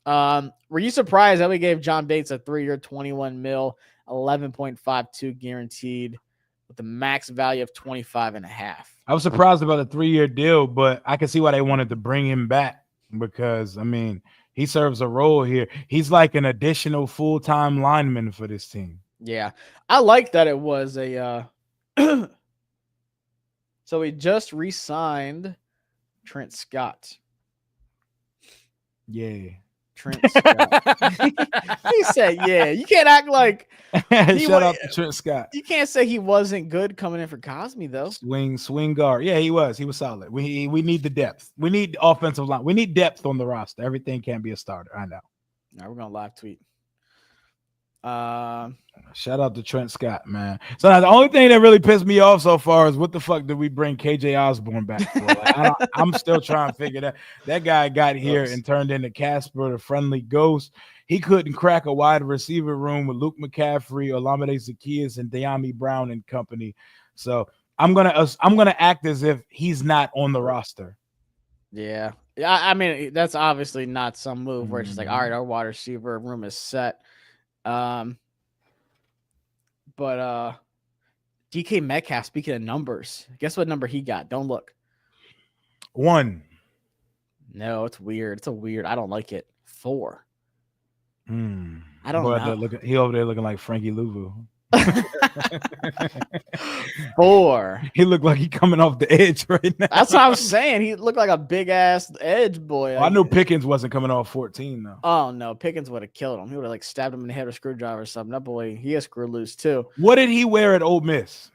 Were you surprised that we gave John Bates a 3-year, $21 million, 11.52 guaranteed with a max value of 25.5? I was surprised about a 3-year deal, but I can see why they wanted to bring him back because, I mean, he serves a role here. He's like an additional full-time lineman for this team. Yeah. I like that it was a so we just re-signed Trent Scott. Yeah. Trent Scott. He said, yeah. You can't act like shout out to Trent Scott. You can't say he wasn't good coming in for Cosme, though. Swing guard. Yeah, he was. He was solid. We need the depth. We need offensive line. We need depth on the roster. Everything can't be a starter. I know. All right, we're gonna live tweet. Shout out to Trent Scott, man. So now the only thing that really pissed me off so far is what the fuck did we bring KJ Osborne back for? Like, I'm still trying to figure that. That guy got here and turned into Casper, the friendly ghost. He couldn't crack a wide receiver room with Luke McCaffrey, Olamide Zaccheaus, and De'Ami Brown and company. So I'm gonna act as if he's not on the roster. Yeah. I mean, that's obviously not some move where it's just like, all right, our wide receiver room is set. But DK Metcalf, speaking of numbers, guess what number he got? Don't look. 1. No, it's weird. I don't like it. 4. I don't know. He over there looking like Frankie Louvu. 4. He looked like he coming off the edge right now. That's what I was saying. He looked like a big ass edge boy. I knew Pickens wasn't coming off 14 though. Oh no, Pickens would have killed him. He would have like stabbed him in the head with a screwdriver or something. That boy, he has screwed loose too. What did he wear at Ole Miss?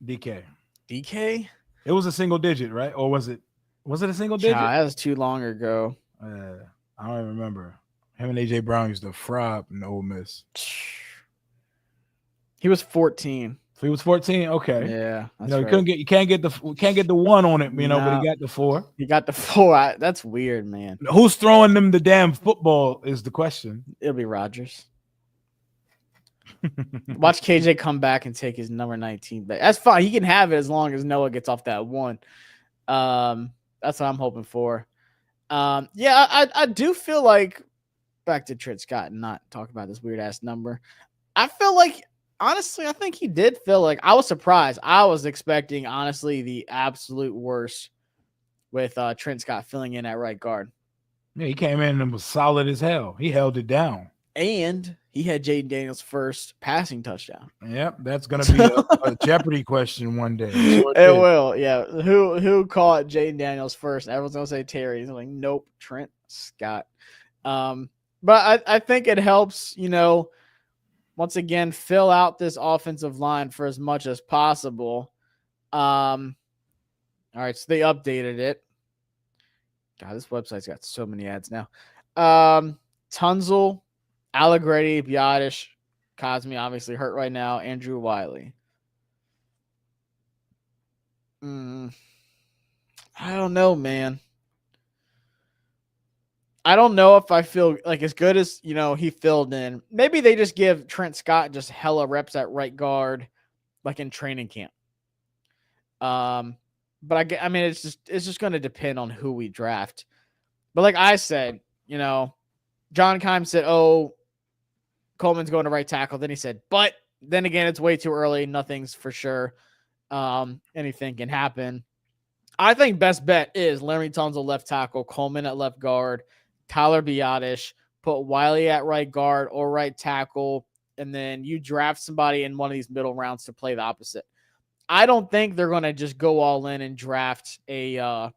DK. DK? It was a single digit, right? Or was it a single digit? That was too long ago. I don't even remember. Him and AJ Brown used to fry up in Ole Miss. He was 14. So he was 14. Okay. Yeah. You can't get the 1 on it, but he got the 4. He got the 4. That's weird, man. Who's throwing them the damn football is the question. It'll be Rodgers. Watch KJ come back and take his number 19 back. That's fine. He can have it as long as Noah gets off that 1. That's what I'm hoping for. I do feel like, back to Trent Scott and not talk about this weird ass number. I feel like, honestly, I think he did feel like, I was surprised. I was expecting, honestly, the absolute worst with Trent Scott filling in at right guard. Yeah, he came in and was solid as hell. He held it down. And he had Jaden Daniels' first passing touchdown. Yep, that's going to be a Jeopardy question one day. It will, yeah. Who caught Jaden Daniels first? Everyone's going to say Terry. He's like, nope, Trent Scott. But I think it helps, once again, fill out this offensive line for as much as possible. All right, so they updated it. God, this website's got so many ads now. Tunzel, Allegretti, Biotish, Cosme obviously hurt right now, Andrew Wiley. I don't know, man. I don't know if I feel like as good as, he filled in. Maybe they just give Trent Scott just hella reps at right guard, like in training camp. But I mean, it's just going to depend on who we draft. But like I said, John Keim said, "Oh, Coleman's going to right tackle." Then he said, "But then again, it's way too early. Nothing's for sure. Anything can happen." I think best bet is Larry Tunsil left tackle, Coleman at left guard, Tyler Biadasz, put Wiley at right guard or right tackle, and then you draft somebody in one of these middle rounds to play the opposite. I don't think they're going to just go all in and draft a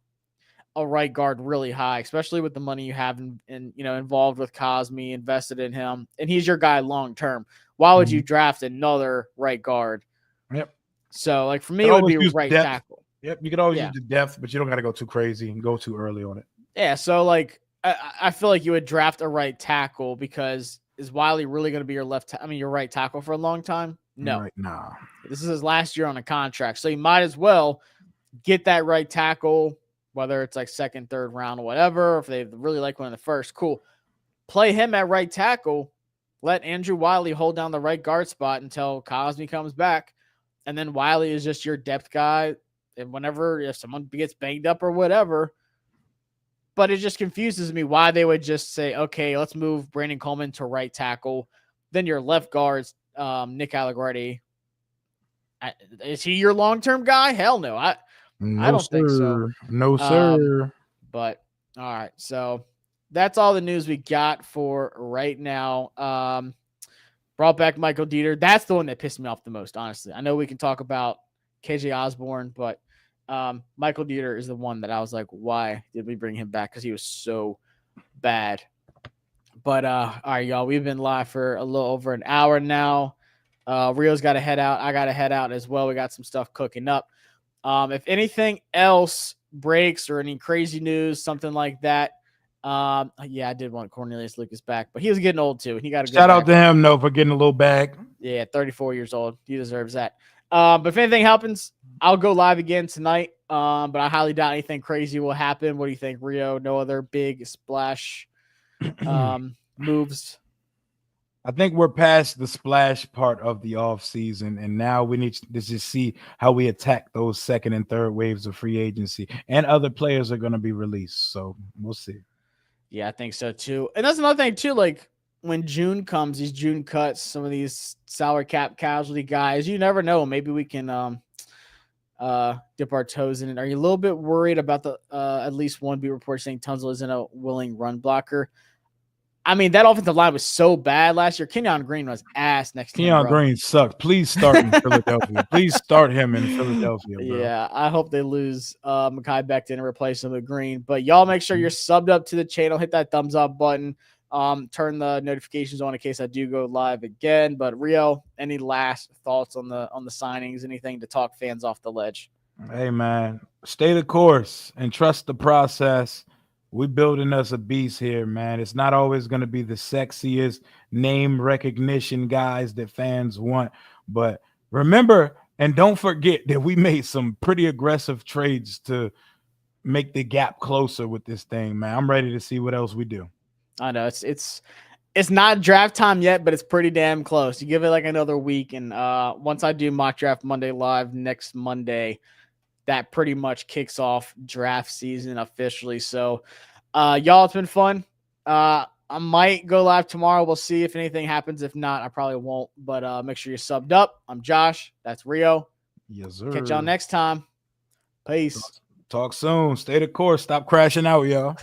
right guard really high, especially with the money you have involved with Cosme, invested in him, and he's your guy long term. Why would you draft another right guard? Yep. So, like for me, it would be right tackle. Yep, you could always use the depth, but you don't got to go too crazy and go too early on it. Yeah, so like I feel like you would draft a right tackle because is Wiley really going to be your your right tackle for a long time? No. Right, nah. This is his last year on a contract, so you might as well get that right tackle, whether it's like second, third round, or whatever. If they really like one in the first, cool. Play him at right tackle. Let Andrew Wiley hold down the right guard spot until Cosme comes back, and then Wiley is just your depth guy. And if someone gets banged up or whatever, but it just confuses me why they would just say, okay, let's move Brandon Coleman to right tackle. Then your left guard's Nick Allegretti. Is he your long-term guy? Hell no. I don't think so. No, sir. But all right. So that's all the news we got for right now. Brought back Michael Dieter. That's the one that pissed me off the most, honestly. I know we can talk about KJ Osborne, but Michael Dieter is the one that I was like, why did we bring him back? Because he was so bad. But all right, y'all, we've been live for a little over an hour now. Rio's got to head out. I got to head out as well. We got some stuff cooking up. If anything else breaks or any crazy news, something like that. Yeah, I did want Cornelius Lucas back, but he was getting old too. He got a shout out to him, though, for getting a little bag. Yeah, 34 years old. He deserves that. But if anything happens, I'll go live again tonight. But I highly doubt anything crazy will happen. What do you think, Rio? No other big splash moves? I think we're past the splash part of the off season, and now we need to just see how we attack those second and third waves of free agency, and other players are going to be released. So we'll see. Yeah, I think so too. And that's another thing too. Like when June comes, these June cuts, some of these salary cap casualty guys, you never know. Maybe we can dip our toes in it. Are you a little bit worried about the at least one beat report saying Tunsil isn't a willing run blocker? I mean, that offensive line was so bad last year. Kenyon Green was ass next to him. Kenyon Green sucked. Please start in Philadelphia. Please start him in Philadelphia, bro. Yeah, I hope they lose Mekhi Becton and replace him with Green. But y'all make sure you're subbed up to the channel. Hit that thumbs up button. Turn the notifications on in case I do go live again. But Rio, any last thoughts on the signings? Anything to talk fans off the ledge? Hey, man, stay the course and trust the process. We're building us a beast here, man. It's not always going to be the sexiest name recognition guys that fans want. But remember, and don't forget that we made some pretty aggressive trades to make the gap closer with this thing, man. I'm ready to see what else we do. I know it's not draft time yet, but it's pretty damn close. You give it like another week, and once I do mock draft Monday live next Monday, that pretty much kicks off draft season officially. So, y'all, it's been fun. I might go live tomorrow. We'll see if anything happens. If not, I probably won't. But make sure you're subbed up. I'm Josh. That's Rio. Yes, sir. Catch y'all next time. Peace. Talk soon. Stay the course. Stop crashing out, y'all.